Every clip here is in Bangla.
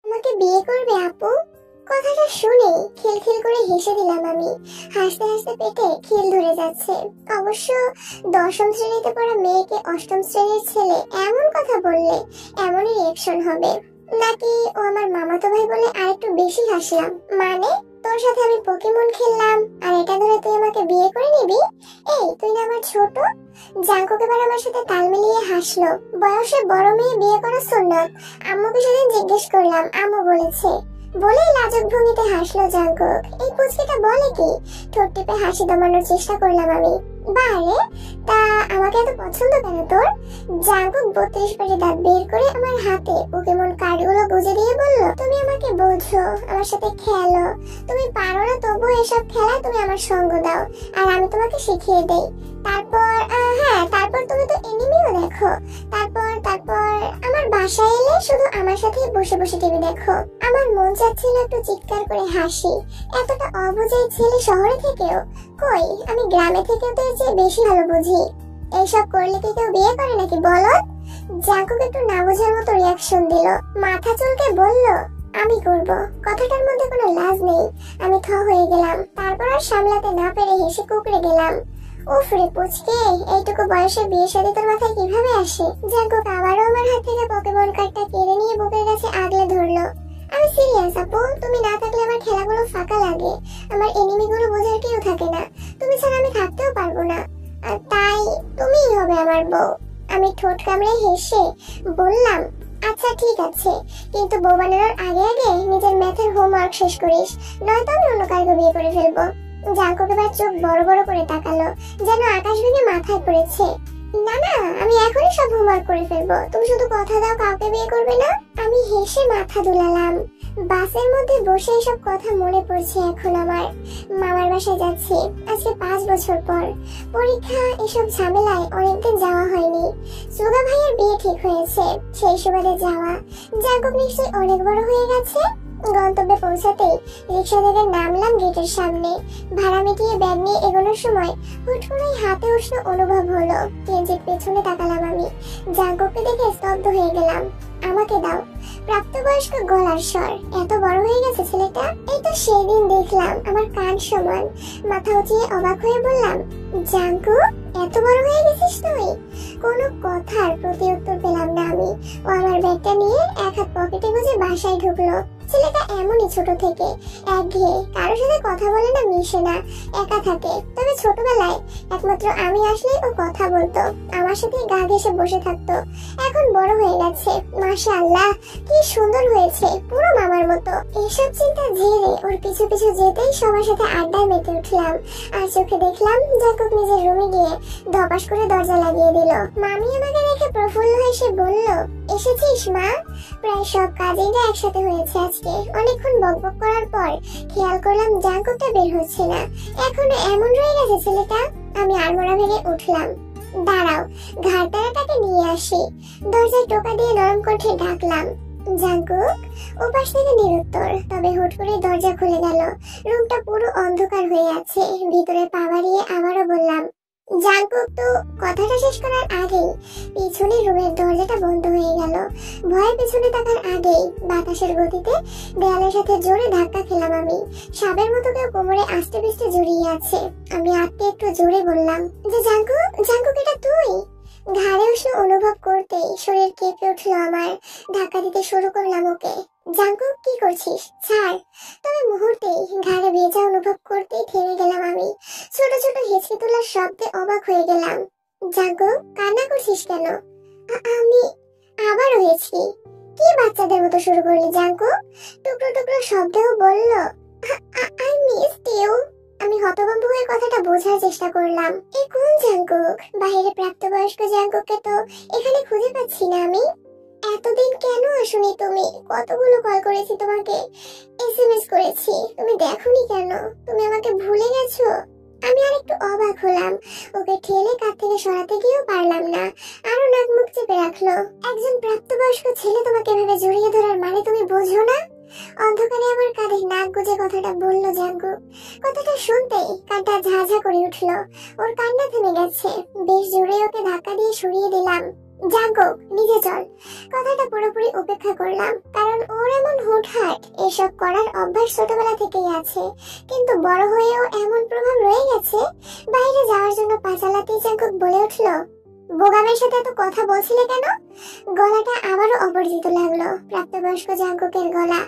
আমাকে বিয়ে করবে আপু? কথাটা শুনে খিলখিল করে হেসে দিলাম আমি। হাসতে হাসতে পেটে খিল ধরে যাচ্ছে। অবশ্য দশম শ্রেণীতে পড়া মেয়েকে অষ্টম শ্রেণীর ছেলে এমন কথা বললে এমনই রিয়েকশন হবে। নাকি ও আমার মামাতো ভাই বলে আরেকটু বেশি হাসলাম? মানে তোর সাথে আমি পোকেমন খেললাম আর এটা ধরে তুই আমাকে বিয়ে করে নিবি? এই তুই না আমার ছোট? জাঙ্কুক এবার আমার সাথে তাল মিলিয়ে হাসলো। বয়সে বড় মেয়ে বিয়ে করা সুন্নত। আম্মুকে সেদিন জিজ্ঞেস করলাম, আম্মু বলেছে। বলেই লাজুক ভঙ্গিতে হাসলো জাঙ্কুক। এই পুচকিটা বলে কি? ঠোঁট টিপে হাসি দমানোর চেষ্টা করলাম আমি। বারে, তা আমাকে এত পছন্দ কেন তোর? জাঙ্কুক 32 পাটি দাঁত বের করে আমার হাতে পোকেমন কার্ডগুলো গুজে দিয়ে বলল, তুমি আমাকে বোঝো, আমার সাথে খেলো। তুমি পারো না, তবু এসব খেলায় তুমি আমার সঙ্গ দাও আর আমি তোমাকে শিখিয়ে দেই। তারপর হ্যাঁ, তারপর তুমি তো এনিমিও দেখো। তারপর তারপর আমার বাসায় এলে শুধু আমার সাথেই বসে বসে টিভি দেখো। আমার মন চাচ্ছিল একটু চিৎকার করে হাসি। এতটা অবুঝাই ছেলে শহরে থেকেও? কই, আমি গ্রামে থেকেও তো এর চেয়ে বেশি ভালো বুঝি। এইসব করলে কি কেউ বিয়ে করে নাকি বলো? জাঙ্কুক একটু না বোঝার মতো রিয়াকশন দিল। মাথা চুলকে বলল, আমি করব। কথাটার মধ্যে কোনো লাজ নেই। আমি থ হয়ে গেলাম। তারপর আর সামলাতে না পেরে হেসে কুকড়ে গেলাম। উফ রে পুচকে, এইটুকু বয়সে বিয়ে শাদী তোর মাথায় কিভাবে আসে? জাঙ্কুক আবারও আমার হাত থেকে পোকেমন কার্ডটা কেড়ে নিয়ে বুকের কাছে আগলে ধরলো। আমি সিরিয়াস আপু, তুমি না থাকলে আমার খেলাগুলো ফাঁকা লাগে। আমার এনিমিগুলো বোঝার কেউ থাকে না। তুমি ছাড়া আমি থাকতেও পারবো না। আর তাই তুমিই হবে আমার বউ। আমি ঠোঁট কামড়ে হেসে বললাম, আচ্ছা ঠিক আছে, কিন্তু বউ বানানোর আগে আগে নিজের ম্যাথের হোমওয়ার্ক শেষ করিস, নয়তো আমি অন্য কাউকে বিয়ে করে ফেলবো। জাঙ্কুক এবার চোখ বড় বড় করে তাকালো, যেন আকাশ ভেঙে মাথায় পড়েছে। না না, আমি এখনই সব হোমওয়ার্ক করে ফেলবো। তুমি শুধু কথা দাও কাউকে বিয়ে করবে না। আমি হেসে মাথা দুলালাম। বাসের মধ্যে বসে এসব কথা মনে পড়ছে এখন আমার। মামার বাসায় যাচ্ছি আজকে 5 বছর পর। পরীক্ষা, এসব ঝামেলায় অনেকদিন যাওয়া হয়নি। সুগা ভাইয়ের বিয়ে ঠিক হয়েছে, সেই সুবাদে যাওয়া। জাঙ্কুক নিশ্চয়ই অনেক বড় হয়ে গেছে। গন্তব্যে পৌঁছাতেই রিক্সা থেকে নামলাম গেটের সামনে। ভাড়া মিটিয়ে ব্যাগ নিয়ে এগোনোর সময় হুট করে হাতে উষ্ণ অনুভব হলো। কেঞ্জির পেছনে তাকালাম আমি। জাঙ্কুককে দেখে স্তব্ধ হয়ে গেলাম। আমাকে দাও। প্রাপ্তবয়স্ক গলার স্বর। এত বড় হয়ে গেছে ছেলেটা। এই তো সেদিন দেখলাম, আমার কান সমান। মাথা উঁচিয়ে অবাক হয়ে বললাম, জাঙ্কুক এত বড় হয়ে গেছিস তুই? কোনো কথার প্রতি উত্তর পেলাম না আমি। ও আমার ব্যাগটা নিয়ে এক হাত পকেটে গুজে বাসায় ঢুকলো। ছেলেটা এমনই ছোট থেকে একঘেয়ে, কারোর সাথে কথা বলে না, মিশে না, একা থাকে। তবে ছোটবেলায় একমাত্র আমি আসলেই ও কথা বলতো, আমার সাথে গা ঘেঁষে বসে থাকতো। এখন বড় হয়ে গেছে, মাশাআল্লাহ কি সুন্দর হয়েছে, পুরো মামার মতো। এইসব চিন্তা ঝেড়ে ওর পিছু পিছু যেতেই সবার সাথে আড্ডায় মেতে উঠলাম। আর চোখে দেখলাম জাঙ্কুক নিজের রুমে গিয়ে ধপাস করে দরজা লাগিয়ে দিল। মামি আমাকে দেখে প্রফুল্ল হয়ে সে বলল, এসেছিস মা? প্রায় সব কাজিনরা একসাথে হয়েছে আজকে। অনেকক্ষণ বকবক করার পর খেয়াল করলাম জাঙ্কুকটা বের হচ্ছে না। এখনো এমন রয়ে গেছে ছেলেটা। আমি আড়মোড়া ভেঙে উঠলাম। দাঁড়াও, ঘাড়তারাটাকে নিয়ে আসি। দরজায় টোকা দিয়ে নরম কণ্ঠে ডাকলাম, জাঙ্কুক। ওপাশ থেকে নিরুত্তর। তবে হুট করে দরজা খুলে গেল। রুমটা পুরো অন্ধকার হয়ে আছে। ভিতরে পা বাড়িয়ে আবারও বললাম, জাঙ্কুক। তো কথাটা শেষ করার আগেই পিছনে রুমের দরজাটা বন্ধ হয়ে গেল। ভয়ে পিছনে তাকার আগেই বাতাসের গতিতে দেয়ালের সাথে জোরে ধাক্কা খেলাম আমি। সাবের মতো কেউ কোমরে আস্তে পিষ্টে জড়িয়ে আছে। আমি আটকে একটু জোরে বললাম, যে জাঙ্কুক, জাঙ্কুক এটা তুই? ঘাড়ে উষ্ণ অনুভব করতেই শরীর কেঁপে উঠলো আমার। ধাক্কা দিতে শুরু করলাম ওকে। জাঙ্কুক কি করছিস? ছাড়। তবে মুহূর্তেই ঘাড়ে ভেজা অনুভব করতেই থেমে গেলাম আমি। ছোট ছোট হেঁচকি তোলার শব্দে অবাক হয়ে গেলাম। জাঙ্কুক কান্না করছিস কেন? আমি আবারও হেঁচকি। কি বাচ্চাদের মতো শুরু করলি জাঙ্কুক? টুকরো টুকরো শব্দেও বলল, আই মিসড ইউ। আমি হতভম্ব হয়ে কথাটা বোঝার চেষ্টা করলাম। এ কোন জাঙ্কুক? বাইরে প্রাপ্তবয়স্ক জাঙ্কুককে তো এখানে খুঁজে পাচ্ছি না আমি। এতদিন কেন আসুনি তুমি? কতগুলো কল করেছি তোমাকে, এসএমএস করেছি, তুমি দেখোনি কেন? তুমি আমাকে ভুলে গেছো? আমি আরেকটু অবাক হলাম। ওকে ঠেলে কাঁধ থেকে সরাতে গিয়েও পারলাম না। আরো নাক মুখ চেপে রাখলো। একজন প্রাপ্তবয়স্ক ছেলে তোমাকে এভাবে জড়িয়ে ধরার মানে তুমি বোঝো না? অন্ধকারে আমার কাঁধে নাক গুজে কথাটা বলল জাঙ্কুক। কথাটা শুনতেই কানটা ঝাঝা করে উঠলো। ওর কান্না থেমে গেছে। বেশ জোরে ওকে ধাক্কা দিয়ে সরিয়ে দিলাম। জাঙ্কুক, নিজে চল। কথাটা পুরোপুরি উপেক্ষা করলাম, কারণ ওর এমন হুটহাট এসব করার অভ্যাস ছোটবেলা থেকেই আছে। কিন্তু বড় হয়েও এমন প্রভাব রয়ে গেছে। বাইরে যাওয়ার জন্য পা চালাতেই জাঙ্কুক বলে উঠল, বোগামের সাথে এত কথা বলছিলে কেন? গলাটা আবারও অপরিচিত লাগলো। প্রাপ্তবয়স্ক জাঙ্কুকের গলা।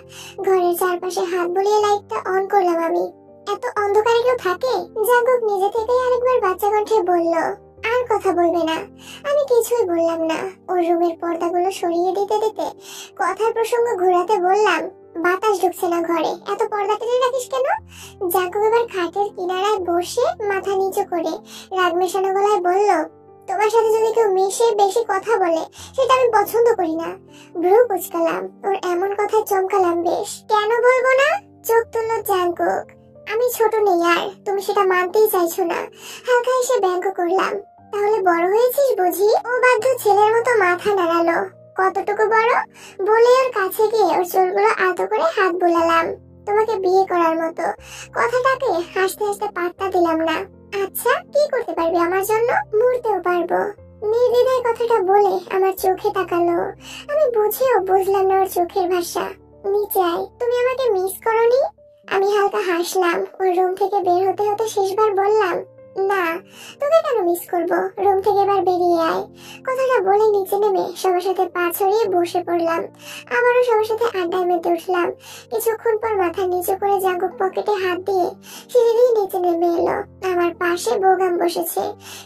ঘরের চারপাশে হাত বুলিয়ে লাইটটা অন করলাম আমি। এত অন্ধকারে কেউ থাকে? জাঙ্কুক নিজে থেকেই আরেকবার বাচ্চা কণ্ঠে বলল। আর কথা বলবে না। আমি কিছুই বললাম না। ওর রুমের পর্দাগুলো সরিয়ে দিতে দিতে কথার প্রসঙ্গ ঘোরাতে বললাম, বাতাস ঢুকছে না ঘরে, এত পর্দা টেনে রাখিস কেন? জাঙ্কুক এবার খাটের কিনারায় বসে মাথা নিচু করে রাগ মেশানো গলায় বলল, তোমার সাথে যদি কেউ মিশে বেশি কথা বলে সেটা আমি পছন্দ করি না। ভ্রু কুচকালাম। ওর এমন কথায় চমকালাম বেশ। কেন বলবো না? চোখ তুলল জাঙ্কুক। আমি ছোট নেই আর, তুমি সেটা মানতেই চাইছো না। হালকা এসে ব্যঙ্গ করলাম। তাহলে বড় হয়েছিস বুঝি? ও বাধ্য ছেলের মতো মাথা নাড়ালো। কতটুকু বড়? বলে ওর কাছে গিয়ে ওর চুলগুলো আলতো করে হাত বুলালাম। তোমাকে বিয়ে করার মতো। কথাটাকে হাসতে হাসতে পাত্তা দিলাম না। আচ্ছা, কি করতে পারবি আমার জন্য? মরতেও পারবো। নির্দ্বিধায় কথাটা বলে আমার চোখে তাকালো। আমি বুঝেও বুঝলাম না ওর চোখের ভাষা। নিচে আয়, তুমি আমাকে মিস করোনি? আমি হালকা হাসলাম। ওর রুম থেকে বের হতে হতে শেষবার বললাম, না, তোকে কেন মিস করবো? রুম থেকে এবার বেরিয়ে আয়। কথাটা বলে নিচে নেমে সবার সাথে পা ছড়িয়ে বসে পড়লাম। আবারও সবার সাথে আড্ডায় মেতে উঠলাম। কিছুক্ষণ পর মাথা নিচু করে জাঙ্কুক পকেটে হাত দিয়ে সিঁড়ি দিয়ে নিচে নেমে এলো। আমার পাশে বোগাম বসেছে।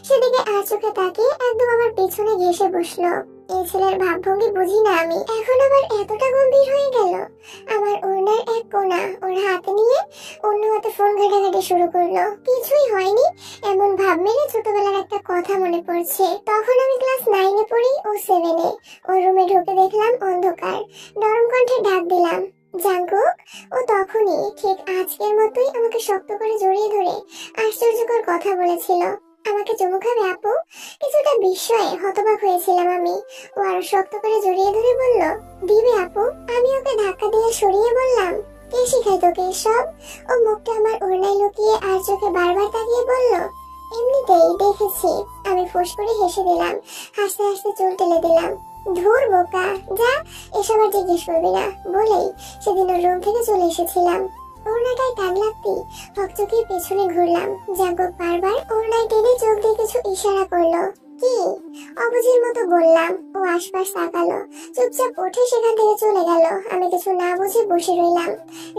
সেদিকে আর চোখে তাকিয়ে একদম আমার পেছনে ঘেসে বসলো। এই ছেলের ভাবভঙ্গি বুঝি না আমি। এখন আবার এতটা গম্ভীর হয়ে গেল। আমার ওড়নার এক কোণা ওর হাতে নিয়ে অন্য হাতে ফোন ঘাটাঘাটি শুরু করলো। কিছুই হয়নি এমন ভাব মেরে ছোটবেলার একটা কথা মনে পড়ছে। তখন আমি ক্লাস 9-এ পড়ি, ও 7-এ। ওর রুমে ঢুকে দেখলাম অন্ধকার। নরম কণ্ঠে ডাক দিলাম, জাঙ্কুক। ও তখনই ঠিক আজকের মতোই আমাকে শক্ত করে জড়িয়ে ধরে আশ্চর্যকর কথা বলেছিল। আমাকে চুমু খাবে আপু? কিছুটা বিস্ময়ে হতবাক হয়েছিলাম আমি। ও আরো শক্ত করে জড়িয়ে ধরে বলল, দিবে আপু? আমি ওকে ধাক্কা দিয়ে সরিয়ে বললাম, কে শিখাই তোকে এসব? ও মুখটা আমার ওড়নায় লুকিয়ে আর চোখে বারবার তাকিয়ে বলল, এমনিতেই দেখেছি। আমি ফোঁস করে হেসে দিলাম। হাসতে হাসতে চুল টেলে দিলাম। ধুর বোকা, যা, এসব আর জিজ্ঞেস করবি না বলেই সেদিন ওর রুম থেকে চলে এসেছিলাম। ওড়নাটায় টান লাগতেই হকচকিয়ে পেছনে ঘুরলাম। জাঙ্কুক বারবার ওড়নায় টেনে চোখ দিয়ে কিছু ইশারা করলো। কি? অবুঝের মতো বললাম। ও আশপাশ তাকালো, চুপচাপ উঠে সেখান থেকে চলে গেল। আমি কিছু না বুঝে বসে রইলাম।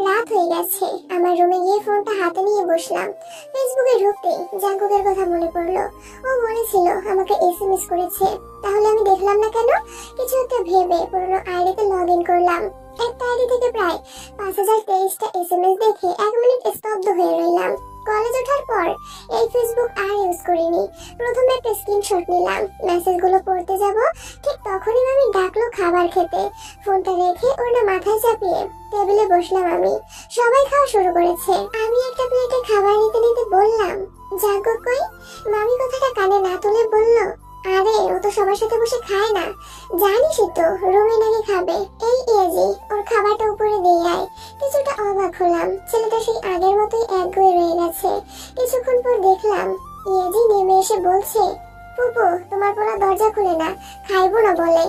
রাত হয়ে গেছে। আমার রুমে গিয়ে ফোনটা হাতে নিয়ে বসলাম। ফেসবুকে ঢুকতেই জাঙ্কুকের কথা মনে পড়লো। ও বলেছিল আমাকে এসএমএস করেছে। তাহলে আমি দেখলাম না কেন? কিছু একটা ভেবে পুরোনো আইডিতে লগ ইন করলাম। একটা আইডি থেকে প্রায় 5023টা এসএমএস দেখে 1 মিনিট স্তব্ধ হয়ে রইলাম। কলেজ ওঠার পর এই ফেসবুক আর ইউজ করিনি। প্রথমে একটা স্ক্রিনশট নিলাম। মেসেজগুলো পড়তে যাব, ঠিক তখনই আমি ডাকলো খাবার খেতে। ফোনটা রেখে ওর মাথায় চাপিয়ে টেবিলে বসলাম আমি। সবাই খাওয়া শুরু করেছে। আমি একটা প্লেটে খাবার নিতে নিতে বললাম, জাঙ্কুক কই? মামি কথাটা কানে না তুলে বলল, আরে ও তো সবার সাথে বসে খায় না, জানিসই তো, রুমে নাকি খাবে। এই এজি, ওর খাবারটা উপরে দিয়ে আয়। কিছুটা অবাক হলাম। ছেলেটা সেই আগের মতোই একগুঁয়ে রয়ে গেছে। কিছুক্ষণ পর দেখলাম ইয়েজি নেমে এসে বলছে, পুপু তোমার পোলা দরজা খুলে না, খাইবো না বলে।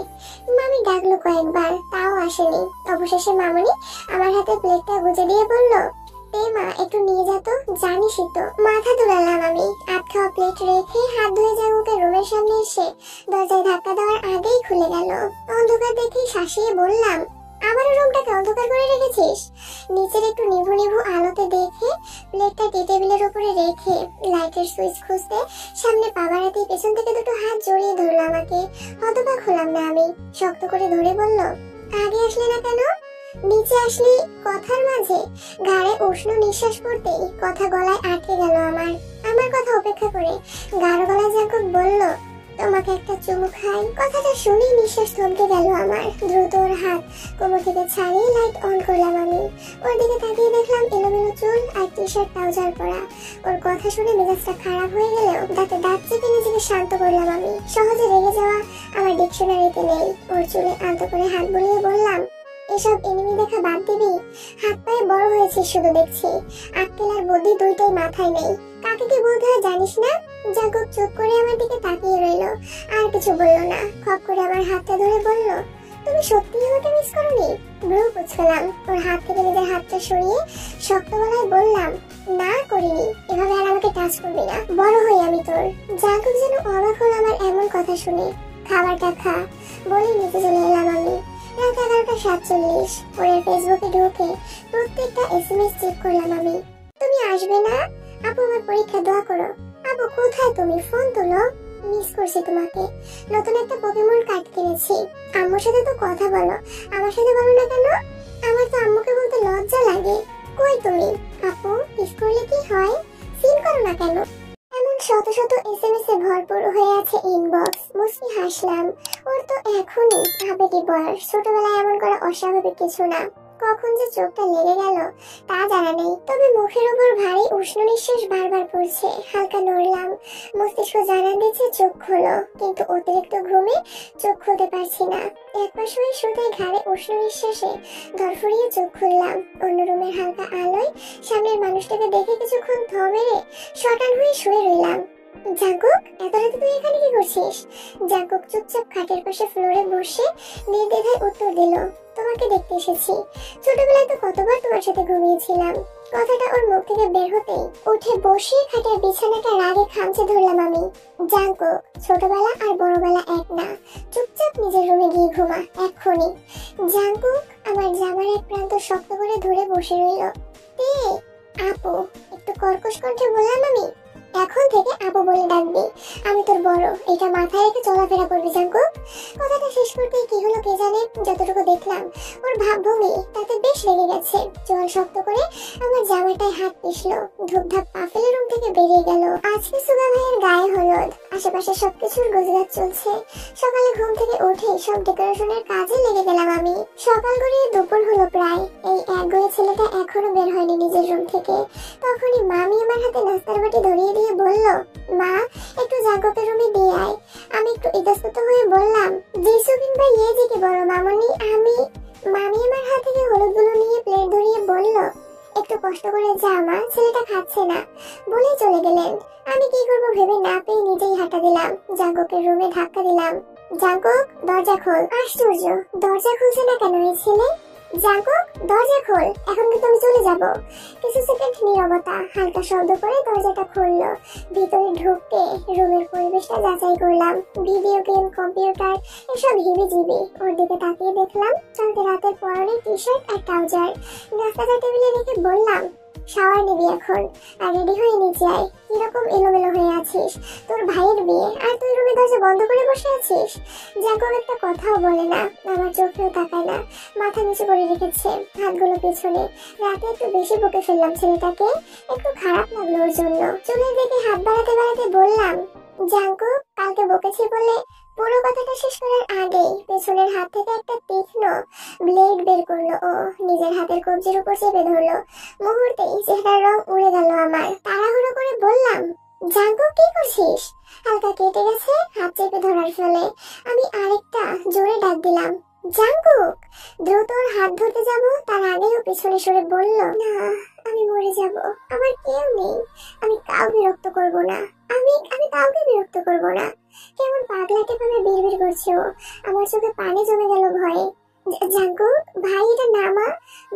মামি ডাকলো কয়েকবার, তাও আসেনি। অবশেষে মামনি আমার হাতে প্লেটটা গুজে দিয়ে বলল, মা একটু নিয়ে যা তো, জানিসই তো। মাথা দুলালাম আমি। খাওয়া প্লেট রেখে হাত ধুয়ে জাঙ্কুকের রুমের সামনে এসে দরজায় ধাক্কা দেওয়ার আগেই খুলে গেল। অন্ধকার দেখে শাসিয়ে বললাম, আবারও রুমটাকে অন্ধকার করে রেখেছিস? নিচের একটু নিভু নিভু আলোতে দেখে প্লেটটা টি টেবিলের উপরে রেখে লাইটের সুইচ খুঁজতে সামনে পা বাড়াতে পেছন থেকে দুটো হাত জড়িয়ে ধরলো আমাকে। হতবাক হলাম না আমি। শক্ত করে ধরে বলল, আগে আসলে না কেন? নিচে আসলি কথার মাঝে ঘাড়ে উষ্ণ নিঃশ্বাস পড়তেই কথা গলায় আটকে গেল আমার। আমার কথা উপেক্ষা করে গাঢ় গলায় জাঙ্কুক বলল, তোমাকে একটা চুমু খাই। কথাটা শুনেই নিঃশ্বাস থমকে গেল আমার। দ্রুত ওর হাত কোমর থেকে ছাড়িয়ে লাইট অন করলাম আমি। ওর দিকে তাকিয়ে দেখলাম এলোমেলো চুল আর টি শার্ট ট্রাউজার পরা। ওর কথা শুনে মেজাজটা খারাপ হয়ে গেলেও দাঁতে দাঁত চেপে নিজেকে শান্ত করলাম আমি। সহজে রেগে যাওয়া আমার ডিকশনারিতে নেই। ওর চুলে আলতো করে হাত বুলিয়ে বললাম, এসব এনিমি দেখা বাদ দিবি। হাত পায়ে বড় হয়েছে শুধু দেখছি, আক্কেল আর বুদ্ধি দুইটাই মাথায় নেই। কাকে কি বলতে হয় জানিস না। জাঙ্কুক চুপ করে আমার দিকে তাকিয়ে রইলো, আর কিছু বললো না। খপ করে আমার হাতটা ধরে বলল, তুমি সত্যি আমাকে মিস করোনি? ভ্রু কুঁচকালাম। ওর হাত থেকে নিজের হাতটা সরিয়ে শক্ত গলায় বললাম, না করিনি। এভাবে আর আমাকে টাচ করবি না, বড় হই আমি তোর। জাঙ্কুক যেন অবাক হলো আমার এমন কথা শুনে। খাবারটা খা বলে নিচে চলে এলাম আমি। রাত 11:47। ওর ফেসবুকে ঢুকে প্রত্যেকটা এসএমএস চেক করলাম আমি। তুমি আসবে না? আপু আমার পরীক্ষা, দোয়া করো। আপু কোথায় তুমি? ফোন তোলো, মিস করছি তোমাকে। নতুন একটা পোকেমন কার্ড কিনেছি। আম্মুর সাথে তো কথা বলো, আমার সাথে বলো না কেন? আমার তো আম্মুকে বলতে লজ্জা লাগে। কই তুমি? আপু মিস করলে কি হয়? সিন করো না কেন? এমন শত শত এসএমএস এ ভরপুর হয়ে আছে ইনবক্স। মুস্কি হাসলাম। ওর তো এখনই আবেগী বয়স, ছোটবেলায় এমন করা অস্বাভাবিক কিছু না। কখন যে চোখটা লেগে গেল তা জানা নেই, তবে মুখের উপর ভারী উষ্ণ নিঃশ্বাস বারবার পড়ছে। হালকা নড়লাম, মস্তিষ্ক জানান দিচ্ছে চোখ খোলো, কিন্তু অতিরিক্ত ঘুমে চোখ খুলতে পারছি না। একপাশ হয়ে শুধু ঘাড়ে উষ্ণ নিঃশ্বাসে ধরফড়িয়ে চোখ খুললাম। অন্য রুমের হালকা আলোয় সামনের মানুষটাকে দেখে কিছুক্ষণ থ মেরে শটান হয়ে শুয়ে রইলাম। জাঙ্কুক, এত রাতে তুই এখানে কি করছিস? জাঙ্কুক চুপচাপ খাটের পাশে ফ্লোরে বসে নির্দ্বিধায় উত্তর দিল, তোমাকে দেখতে এসেছি। ছোটবেলায় তো কতবার তোমার সাথে ঘুমিয়েছিলাম। কথাটা ওর মুখ থেকে বের হতেই উঠে বসে খাটের বিছানাটা রাগে খামচে ধরলাম আমি। জাঙ্কুক, ছোটবেলা আর বড়বেলা এক না। চুপচাপ নিজের রুমে গিয়ে ঘুমা এক্ষুনি। জাঙ্কুক আমার জামার এক প্রান্ত শক্ত করে ধরে বসে রইল। আপু, একটু কর্কশ কণ্ঠে বললাম আমি। এখন থেকে আপু বলে ডাকবি, আমি তোর বড়, এটা মাথায় রেখে চলাফেরা করবি। জাঙ্কুক কথাটা শেষ করতে কি হলো কে জানে, যতটুকু দেখলাম ওর ভাবভঙ্গি তাতে বেশ লেগে গেছে। চোয়াল শক্ত করে আমার জামাটায় হাত পিষলো, ধূপধাপ পা ফেলে রুম থেকে বেরিয়ে গেল। আজকে সুগা ভাইয়ের গায়ে হলুদ, আশেপাশে সবকিছুর গুজরাট চলছে। সকালে ঘুম থেকে উঠে সব ডেকোরেশনের কাজে লেগে গেলাম আমি। সকাল গড়িয়ে দুপুর হলো প্রায়। এই একগুঁয়ে ছেলেটা এখনো বের হয়নি নিজের রুম থেকে। তখনই মামি আমার হাতে নাস্তার বাটি ধরিয়ে দিয়ে বলল, মা একটু জাঙ্কুকের রুমে দিয়ে আয়। আমি একটু ইতস্তত হয়ে বললাম, জি সুবিন ভাই, ইয়ে জি কি বড় মামনি। মামি আমার হাত থেকে হলুদগুলো নিয়ে প্লেট ধরিয়ে বলল, একটু কষ্ট করে যা মা, ছেলেটা খাচ্ছে না, বলেই চলে গেলেন। আমি কি করবো ভেবে না পেয়ে নিজেই হাঁটা দিলাম, জাঙ্কুকের রুমে ধাক্কা দিলাম। জাঙ্কুক দরজা খোল। আশ্চর্য, দরজা খুলছে না কেন এই ছেলে? জাঙ্কুক দরজা খোল, এখন কিন্তু আমি চলে যাব। কিছু সেকেন্ড নীরবতা, হালকা শব্দ করে দরজাটা খুললো। ভিতরে ঢুকতে রুমের পরিবেশটা যাচাই করলাম। ভিডিও গেম, কম্পিউটার, এসব হিবিজিবি। ওর দিকে তাকিয়ে দেখলাম কালকে রাতের পরনে টি শার্ট আর ট্রাউজার। নাস্তাটা টেবিলে রেখে বললাম, শাওয়ার নিবি এখন, আর রেডি হয়ে নিচে আয়। কিরকম এলোমেলো হয়ে আছিস, তোর ভাইয়ের বিয়ে আর তুই রুমে দরজা বন্ধ করে বসে আছিস। জাঙ্কুক একটা কথাও বলে না, আমার চোখেও তাকায় না, মাথা নিচু করে রেখেছে, হাতগুলো পেছনে। রাতে একটু বেশি বকে ফেললাম ছেলেটাকে, একটু খারাপ লাগলো ওর জন্য। চুলের দিকে হাত বাড়াতে বাড়াতে বললাম, জাঙ্কুক কালকে বকেছি বলে। পুরো কথাটা শেষ করার আগেই পেছনের হাত থেকে একটা তীক্ষ্ণ ব্লেড বের করলো ও, নিজের হাতের কবজির উপর চেপে ধরলো। মুহূর্তেই চেহারার রং উড়ে গেল আমার। তাড়াহুড়ো করে বললাম, জাঙ্কুক কি করছিস? হালকা কেটে গেছে হাত চেপে ধরার ফলে। আমি আরেকটা জোরে ডাক দিলাম, জাঙ্কুক। দ্রুত ওর হাত ধরতে যাব, তার আগেও পিছনে সরে বলল, না আমি মরে যাব, আমার কেউ নেই, আমি কাউ বিরক্ত করব না, আমি কাউকে বিরক্ত করব না। কেমন পাগলাটে ভাবে বিড়বিড় করছে ও। আমার চোখে পানি জমে গেল ভয়ে। জাঙ্কুক ভাই, এটা নামা,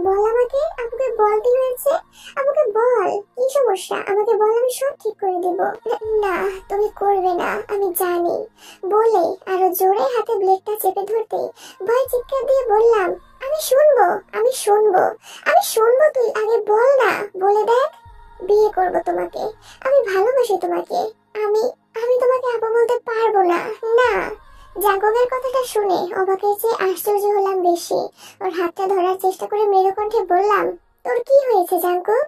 বল আমাকে, আমাকে বল কি হয়েছে, আমাকে বল কি সমস্যা, আমাকে বল, আমি সব ঠিক করে দেব। না তুমি করবে না আমি জানি, বলে আরো জোরে হাতে ব্লেডটা চেপে ধরতে ভয় চিৎকার দিয়ে বললাম, আমি শুনবো, আমি শুনবো, আমি শুনবো, তুই আগে বল না, বলে দেখ। বিয়ে করব তোমাকে, আমি ভালোবাসি তোমাকে, আমি আমি তোমাকে আপু বলতে পারবো না, না। জাঙ্কুকের কথাটা শুনে অবাকের চেয়ে আশ্চর্য হলাম বেশি। ওর হাতটা ধরার চেষ্টা করে মৃদু কণ্ঠে বললাম, তোর কি হয়েছে জাঙ্কুক?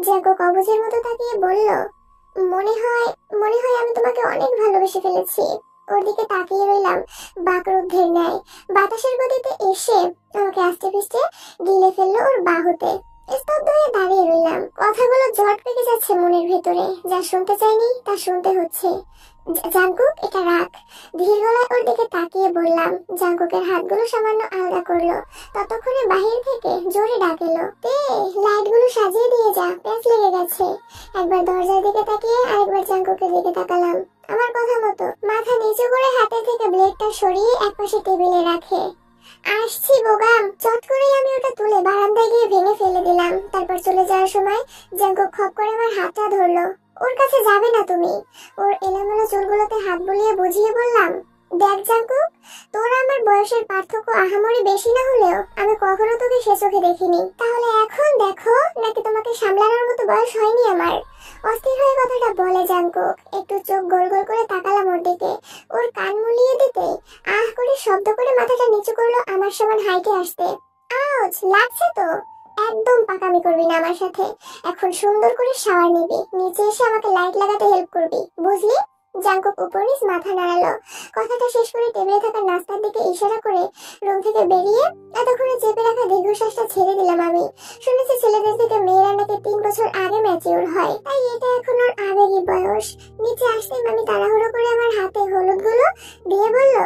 জাঙ্কুক অবুঝের মতো তাকিয়ে বলল, মনে হয় আমি তোমাকে অনেক ভালোবেসে ফেলেছি। ওর দিকে তাকিয়ে রইলাম বাকরুদ্ধের ন্যায়। বাতাসের গতিতে এসে আমাকে আস্তে পিষ্টে গিলে ফেললো ওর বাহুতে। স্তব্ধ হয়ে দাঁড়িয়ে রইলাম। কথাগুলো জট পেকে যাচ্ছে মনের ভেতরে। যা শুনতে চাইনি তা শুনতে হচ্ছে। জাঙ্কুক, এটা রাখ। ধীর গলায় ওর দিকে তাকিয়ে বললাম। জাঙ্কুকের হাতগুলো সামান্য আলগা করলো। ততক্ষণে বাহির থেকে জোরে ডাক এলো, তে লাইটগুলো সাজিয়ে দিয়ে যা, প্যাঁচ লেগে গেছে। একবার দরজার দিকে তাকিয়ে আরেকবার জাঙ্কুকের দিকে তাকালাম। আমার কথা মতো মাথা নিচু করে হাতে থেকে ব্লেডটা সরিয়ে একপাশে টেবিলে রাখে। আসছি বোগাম। চট করেই আমি ওটা তুলে বারান্দায় গিয়ে ভেঙে ফেলে দিলাম। তারপর চলে যাওয়ার সময় জাঙ্কুক খপ করে আমার হাতটা ধরলো। ওর কাছে যাবে না তুমি। ওর এলোমেলো চুলগুলোতে হাত বুলিয়ে বুঝিয়ে বললাম, দেখ জাঙ্কুক, তোর আমার বয়সের পার্থক্য আহামরি বেশি না হলেও আমি কখনো তোকে সে চোখে দেখিনি। তাহলে এখন দেখো, নাকি তোমাকে সামলানোর মতো বয়স হয়নি আমার? অস্থির হয়ে কথাটা বলে জাঙ্কুক। একটু চোখ গোল গোল করে তাকালাম ওর দিকে। ওর কান মুলিয়ে দিতে আহ করে শব্দ করে মাথাটা নিচু করলো আমার সমান হাইটে আসতে। আউচ, লাগছে তো? একদম পাকামি করবি না আমার সাথে। এখন সুন্দর করে শাওয়ার নিবি, নিচে এসে আমাকে লাইট লাগাতে হেল্প করবি, বুঝলি? জাঙ্কুক উপর নিচ মাথা নাড়ালো। কথাটা শেষ করে টেবিলে থাকা নাস্তার দিকে ইশারা করে রুম থেকে বেরিয়ে এতক্ষণে চেপে রাখা দীর্ঘশ্বাসটা ছেড়ে দিলাম আমি। শুনেছি ছেলেদের থেকে মেয়েরা নাকি 3 বছর আগে ম্যাচিউর হয়, তাই এটা এখন ওর আবেগী বয়স। নিচে আসতেই মামি তাড়াহুড়ো করে আমার হাতে হলুদগুলো দিয়ে বলল,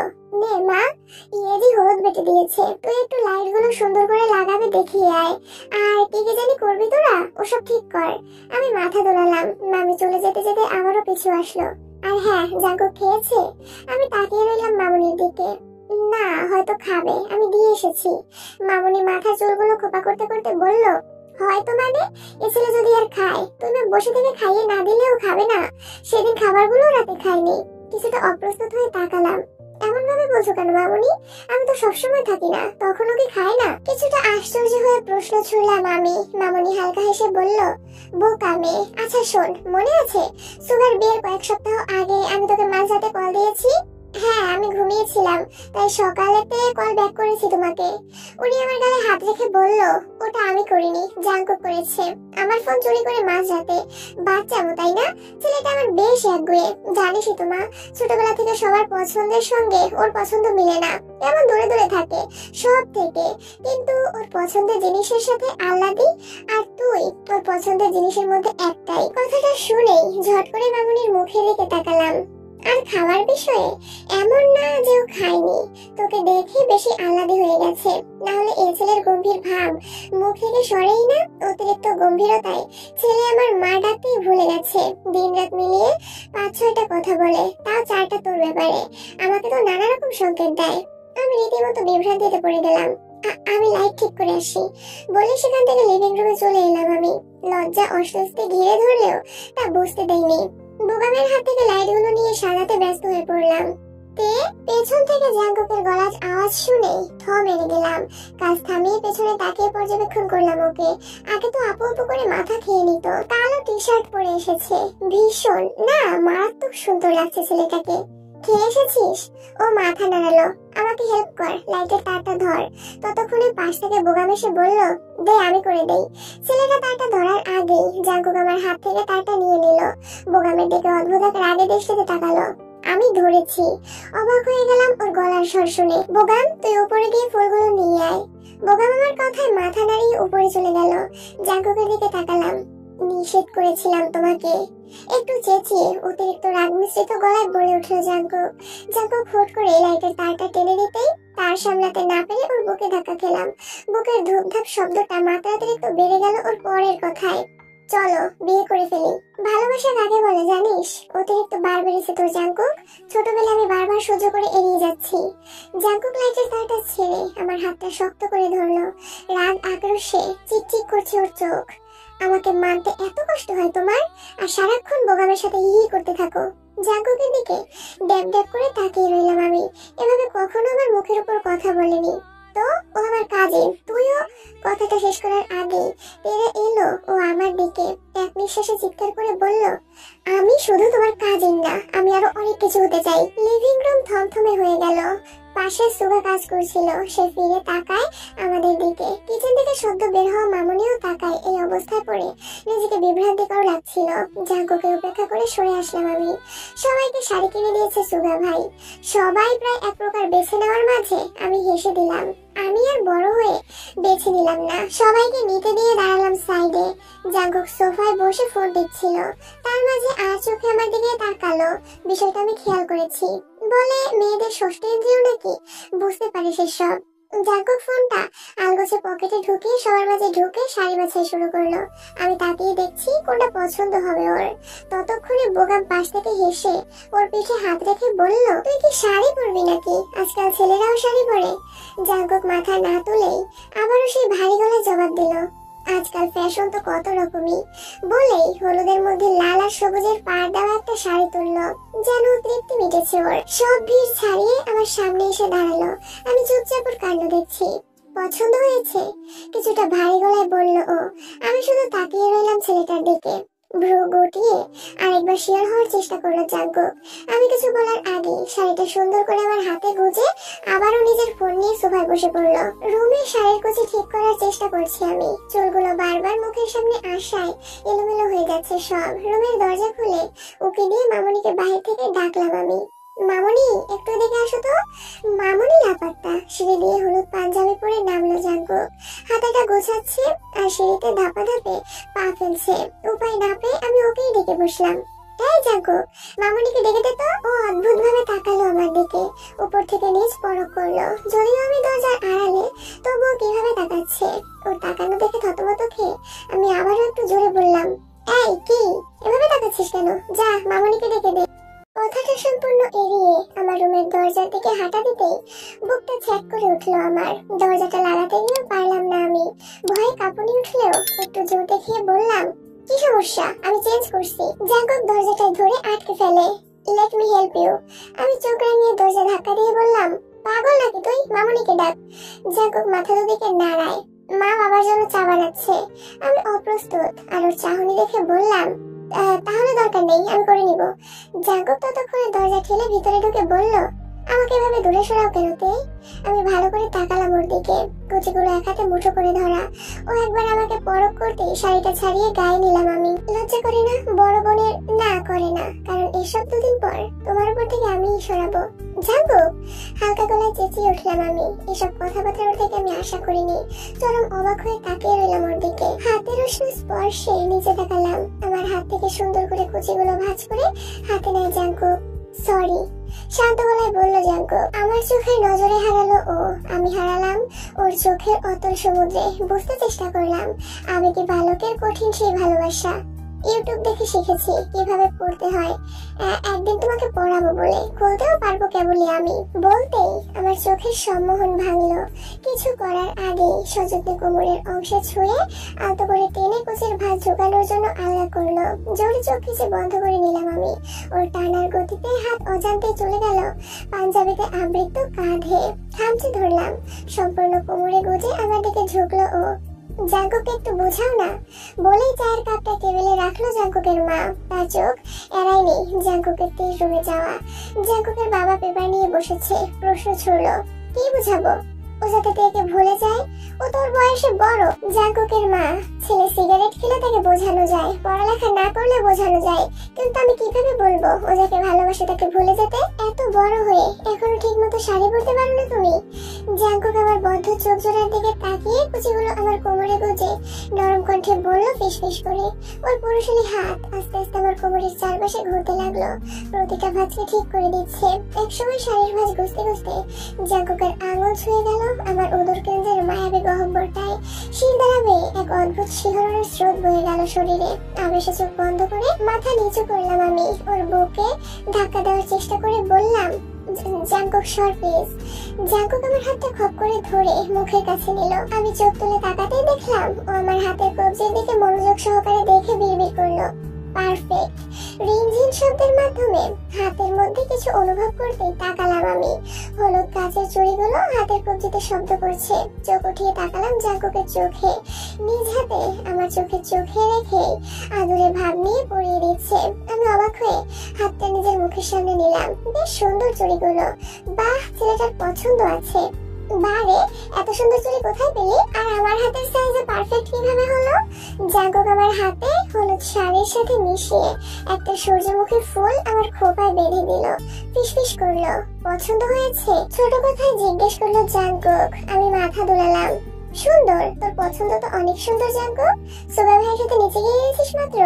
নে মা, ইয়েজি হলুদ বেটে দিয়েছে, তুই একটু লাইটগুলো সুন্দর করে লাগাবে দেখিয়ে আয়। আর কি কি জানি করবি তোরা, ওসব ঠিক কর। আমি মাথা দোলালাম। মামি চলে যেতে যেতে আমারও পিছু আসলো। আর হ্যাঁ, জাঙ্কুক খেয়েছে? আমি তাকিয়ে রইলাম মামুনির দিকে। না, হয়তো খাবে, আমি দিয়ে এসেছি। মামুনি মাথা চুলগুলো খোপা করতে করতে বলল, হয়তো মানে? এ ছেলে যদি আর খায়, তুমি বসে থেকে খাইয়ে না দিলেও খাবে না? সেদিন খাবারগুলো রাতে খাইনি। কিছুটা অপ্রস্তুত হয়ে তাকালাম। এমন ভাবে বলছো কেন মামুনি? আমি তো সবসময় থাকি না, তখনও কি খায় না? কিছুটা আশ্চর্য হয়ে প্রশ্ন ছুড়লাম আমি। মামুনি হালকা হেসে বলল, বোকা মেয়ে। আচ্ছা শোন, মনে আছে সুগার বিয়ের কয়েক সপ্তাহ আগে আমি তোকে মাঝরাতে কল দিয়েছি? হ্যাঁ, আমি ঘুমিয়েছিলাম, তাই সকালেতে কল ব্যাক করেছি তোমাকে। উনি আমার গালে হাত রেখে বলল, ওটা আমি করিনি, জাঙ্কুক করেছে। আমার ফোন চুরি করে মাঝরাতে। বাচ্চামো তাই না? ছেলেটা আমার বেশ একগুঁয়ে, জানিসই তো মা। ছোটবেলা থেকে সবার পছন্দের সঙ্গে ওর পছন্দ মিলে না, এমন দূরে দূরে থাকে সব থেকে। কিন্তু ওর পছন্দের জিনিসের সাথে আহ্লাদি, আর তুই ওর পছন্দের জিনিসের মধ্যে একটাই। কথাটা শুনেই ঝট করে মামুনির মুখের দিকে তাকালাম। আর খাওয়ার বিষয়ে এমন না যে ও খায়নি, তোকে দেখে বেশি আহ্লাদি হয়ে গেছে। না হলে এই ছেলের গম্ভীর ভাব মুখ থেকে সরেই না। অতিরিক্ত গম্ভীরতায় ছেলে আমার মা ডাকতেই ভুলে গেছে। দিন রাত মিলিয়ে 5-6টা কথা বলে, তাও 4টা তোর ব্যাপারে। আমাকে তো নানা রকম সংকেত দেয়। আমি রীতিমতো বিভ্রান্তিতে পড়ে গেলাম। আমি লাইট ঠিক করে আসি বলে সেখান থেকে লিভিং রুমে চলে এলাম আমি। লজ্জা অস্বস্তি ঘিরে ধরলেও তা বুঝতে দেয়নি। বোগামের হাত থেকে লাইটগুলো নিয়ে সাজাতে ব্যস্ত হয়ে পড়লাম। পেছন থেকে জাঙ্কুকের গলার আওয়াজ শুনে থ মেরে গেলাম। কাজ থামিয়ে পেছনে তাকিয়ে পর্যবেক্ষণ করলাম ওকে। আগে তো আপু আপু করে মাথা খেয়ে নিত, কালো টি শার্ট পরে এসেছে। ভীষণ না, মারাত্মক সুন্দর লাগছে ছেলেটাকে। খেয়ে এসেছিস? ও মাথা নাড়ালো। আমাকে হেল্প কর, লাইটের তারটা ধর। ততক্ষণে পাশ থেকে বোগাম এসে বলল, দে আমি করে দেই। ছেলেটা তারটা ধরার আগেই জাঙ্কুক আমার হাত থেকে তারটা নিয়ে নিল। বোগামের দিকে অদ্ভুত এক রাগে দৃষ্টিতে তাকালো। আমি ধরেছি। অবাক হয়ে গেলাম ওর গলার স্বর শুনে। বোগাম, তুই উপরে গিয়ে ফুলগুলো নিয়ে আয়। বোগাম আমার কথায় মাথা নাড়িয়ে উপরে চলে গেল। জাঙ্কুকের দিকে তাকালাম। নিষেধ করেছিলাম তোমাকে, একটু চেঁচিয়ে অতিরিক্ত রাগ মিশ্রিত গলায় বলে উঠল জাঙ্কুক। জাঙ্কুক হুট করে লাইটের তারটা টেনে দিতেই তার সামলাতে না পেরে ওর বুকে ধাক্কা খেলাম। বুকের ধূপধাপ শব্দটা মাত্রাতিরিক্ত বেড়ে গেল ওর পরের কথায়। চলো বিয়ে করে ফেলি। ভালোবাসা কাকে বলে জানিস? অতিরিক্ত বার বেড়েছে তোর জাঙ্কুক। ছোটবেলা আমি বারবার সহ্য করে এড়িয়ে যাচ্ছি। জাঙ্কুক লাইটের তারটা ছেড়ে আমার হাতটা শক্ত করে ধরলো। রাগ আক্রোশে চিকচিক করছে ওর চোখ। আমাকে মানতে এত কষ্ট হয় তোমার? আর সারাক্ষণ বোগামের সাথে হি করতে থাকো। জাঙ্কুকের দিকে ড্যাব ড্যাব করে তাকিয়ে রইলাম আমি। এভাবে কখনো আমার মুখের উপর কথা বলেনি তো। ও আমার কাজিন। তুইও? কথাটা শেষ করার আগে তেরে এলো ও আমার দিকে। এক নিঃশ্বাসে চিৎকার করে বলল, আমি শুধু তোমার কাজিন না, আমি আরো অনেক কিছু হতে চাই। লিভিং রুম থমথমে হয়ে গেল। পাশে সুগা কাজ করছিল। সে ফিরে তাকায় আমাদের দিকে। কিচেন থেকে সদ্য বের হওয়া মামুনিও তাকায়। এই অবস্থায় পড়ে নিজেকে বিভ্রান্তিকর লাগছিল। জাঙ্কুকে উপেক্ষা করে সরে আসলাম আমি। সবাইকে শাড়ি কিনে দিয়েছে সুগা ভাই। সবাই প্রায় এক প্রকার বেছে নেওয়ার মাঝে আমি হেসে দিলাম। আমি আমি আর বড় হয়ে বেছে নিলাম না, সবাইকে নিতে দিয়ে দাঁড়ালাম সাইডে। জাঙ্কুক সোফায় বসে ফোন দেখছিল, তার মাঝে আর চোখে আমার দিকে তাকালো। বিষয়টা আমি খেয়াল করেছি। বলে মেয়েদের ষষ্ঠ ইন্দ্রিয় নাকি বুঝতে পারে সেসব। জাঙ্কুক ফোনটা আলগোছে পকেটে ঢুকিয়ে সবার মাঝে ঢুকে শাড়ি বাছাই শুরু করলো। আমি তাকিয়ে দেখছি কোনটা পছন্দ হবে ওর। ততক্ষণে বোগাম পাশ থেকে হেসে ওর পিঠে হাত রেখে বলল, তুই কি শাড়ি পরবি নাকি? আজকাল ছেলেরাও শাড়ি পরে। জাঙ্কুক মাথা না তুলেই আবারও সেই ভারী গলায় জবাব দিল, আজকাল ফ্যাশন তো কত রকমই। বলেই হলুদের মধ্যে লাল আর সবুজের পাড় দেওয়া একটা শাড়ি তুললো। যেন তৃপ্তি মিটেছে ওর। সব ভিড় ছাড়িয়ে আমার সামনে এসে দাঁড়ালো। আমি চুপচাপ ওর কাণ্ড দেখছি। পছন্দ হয়েছে? কিছুটা ভারী গলায় বলল ও। আমি শুধু তাকিয়ে রইলাম ছেলেটার দিকে। ভ্রু গুটিয়ে আরেকবার শিওর হওয়ার চেষ্টা করলো জাঙ্কুক। আমি কিছু বলার আগে শাড়িটা সুন্দর করে আমার হাতে গুজে আবারও নিজের ফোন নিয়ে সোফায় বসে পড়লো। রুমে শাড়ির কুচি ঠিক করার চেষ্টা করছি আমি। চুলগুলো বারবার মুখের সামনে আসায় এলোমেলো হয়ে যাচ্ছে সব। রুমের দরজা খুলে উকি দিয়ে মামনিকে বাহির থেকে ডাকলাম আমি। মামনি, একটু এদিকে আসো তো। মামনি লাপাত্তা। সিঁড়ি দিয়ে হলুদ পাঞ্জাবি পরে নামলো জাঙ্কুক। হাতাটা গোছাচ্ছে আর সিঁড়িতে ধাপা ধাপে পা ফেলছে। উপায় না পেয়ে আমি ওকেই ডেকে বসলাম। এই জাঙ্কুক, মামনিকে ডেকে দে তো। ও অদ্ভুত ভাবে তাকালো আমার দিকে, উপর থেকে নিচ পরখ করলো। যদিও আমি দরজার আড়ালে, তবুও কিভাবে তাকাচ্ছে। ওর তাকানো দেখে থতমত খেয়ে আমি আবারও একটু জোরে বললাম, এই কি এভাবে তাকাচ্ছিস কেন? যা মামনিকে ডেকে দে। কথাটা সম্পূর্ণ এড়িয়ে আমার রুমের দরজার দিকে হাঁটা দিতেই বুকটা ছ্যাক করে উঠলো আমার। দরজাটা লাগাতে গিয়েও পারলাম না আমি। ভয়ে কাঁপুনি উঠলেও একটু জোর দেখিয়ে বললাম, কি সমস্যা? আমি চেঞ্জ করছি। জাঙ্কুক দরজাটায় ধরে আটকে ফেলে। Let me help you. আমি চোখ রাঙিয়ে দরজা ধাক্কা দিয়ে বললাম, পাগল নাকি তুই? মামনিকে ডাক। জাঙ্কুক মাথা দুদিকে নাড়ায়। মা বাবার জন্য চা বানাচ্ছে। আমি অপ্রস্তুত আর ওর চাহনি দেখে বললাম, তাহলে দরকার নেই, আমি করে নিব। জাঙ্কুক ততক্ষণে দরজা ঠেলে ভিতরে ঢুকে বলল, আমাকে এভাবে দূরে সরাও কেন তে? আমি ভালো করে তাকালাম ওর দিকে। কুচিগুলো এক হাতে মুঠো করে ধরা। ও একবার আমাকে পরখ করতেই শাড়িটা ছাড়িয়ে গায়ে নিলাম আমি। লজ্জা করে না? বড় বোনের না করে না, কারণ এসব দুদিন পর তোমার উপর থেকে আমিই সরাবো। জাঙ্কুক, হালকা গলায় চেঁচিয়ে উঠলাম আমি। এসব কথাবার্তা ওর থেকে আমি আশা করিনি। চরম অবাক হয়ে তাকিয়ে রইলাম ওর দিকে। হাতের উষ্ণ স্পর্শে নিচে তাকালাম। আমার হাত থেকে সুন্দর করে কুচিগুলো ভাঁজ করে হাতে নেয় জাঙ্কুক। সরি, শান্ত গলায় বলল জাঙ্কুক। আমার চোখের নজরে হারালো ও। আমি হারালাম ওর চোখের অতল সমুদ্রে। বুঝতে চেষ্টা করলাম আবেগে বালকের কঠিন সেই ভালোবাসা। ইউটিউব দেখে শিখেছি কিভাবে পড়তে হয়। একদিন তোমাকে পড়াবো বলে, খুলতেও পারবো কেবলই আমি। বলতেই আমার চোখের সম্মোহন ভাঙলো। কিছু করার আগেই সযত্নে কোমরের অংশে ছুঁয়ে আলতো করে টেনে কুচির ভাঁজ ঢোকানোর জন্য আলগা করলো। জোরে চোখ খিচে বন্ধ করে নিলাম আমি। ওর টানার গতিতে হাত অজান্তে চলে গেল পাঞ্জাবিতে আবৃত কাঁধে। খামচে ধরলাম। সম্পূর্ণ কোমরে গুজে আমার দিকে ঝুঁকলো ও। জাঙ্কুককে একটু বোঝাও না। বলেই চায়ের কাপটা টেবিলে রাখলো জাঙ্কুকের মা। তার চোখ এড়ায়নি জাঙ্কুকের তেজ রুমে যাওয়া। জাঙ্কুকের বাবা পেপার নিয়ে বসেছে। প্রশ্ন ছুড়লো, কি বুঝাবো? ও যাতে তেকে ভুলে যায়। ও তোর বয়সে বড়। জাঙ্কুকের মা, ছেলে সিগারেট খেলে তাকে বোঝানো যায়, পড়ালেখা না করলে বোঝানো যায়, কিন্তু আমি কিভাবে বলবো ও যাকে ভালোবাসে তাকে ভুলে যেতে? এত বড় হয়ে এখনো ঠিক মতো শাড়ি পরতে পারো না তুমি? জাঙ্কুক আমার বদ্ধ চোখ জোড়ার দিকে তাকিয়ে কুচিগুলো আমার কোমরে গুজে নরম কণ্ঠে বলল ফিসফিস করে। ওর পুরুষালী হাত আস্তে আস্তে আমার কোমরের চারপাশে ঘুরতে লাগলো। প্রতিটা ভাঁজকে ঠিক করে দিচ্ছে। একসময় শাড়ির ভাঁজ গুছতে গুছতে জাঙ্কুকের আঙুল ছুঁয়ে গেল আমার উদর কেন্দ্রের মায়াবী গহ্বরটায়। শির দাঁড়াবে এক অদ্ভুত শিহরণের স্রোত বয়ে গেল শরীরে। আবেশে চোখ বন্ধ করে মাথা নিচু করলাম আমি। ওর বুকে ধাক্কা দেওয়ার চেষ্টা করে বললাম, জাঙ্কুক সর প্লিজ। জাঙ্কুক আমার হাতটা খপ করে ধরে মুখের কাছে নিল। আমি চোখ তুলে তাকাতেই দেখলাম ও আমার হাতের কবজির দিকে মনোযোগ সহকারে দেখে বিড়বিড় করলো, পারফেক্ট। রিনঝিন শব্দের মাধ্যমে হাতের মধ্যে কিছু অনুভব করতেই তাকালাম আমি। হলুদ কাঁচের চুড়িগুলো হাতের কবজিতে শব্দ করছে। চোখ উঠিয়ে তাকালাম জাঙ্কুকের চোখে। নিজ হাতে আমার চোখে রেখে আদুরে ভাব নিয়ে পরিয়ে দিচ্ছে। আমি অবাক হয়ে হাতটা নিজের মুখের সামনে নিলাম। বেশ সুন্দর চুড়িগুলো। বাহ, ছেলেটার পছন্দ আছে। বারে, এত সুন্দর চুড়ি কোথায় পেলি? আর আমার হাতের সাইজে পারফেক্ট কিভাবে হলো? জাঙ্কুক আমার হাতে হলুদ শাড়ির সাথে মিশিয়ে একটা সূর্যমুখী ফুল আমার খোপায় বেঁধে দিল। ফিসফিস করলো, পছন্দ হয়েছে? ছোট কথায় জিজ্ঞেস করলো জাঙ্কুক। আমি মাথা দুলালাম। সুন্দর, তোর পছন্দ তো অনেক সুন্দর জাঙ্কুক। সুগা ভাইয়ের সাথে নিচে গিয়ে গেছিস মাত্র?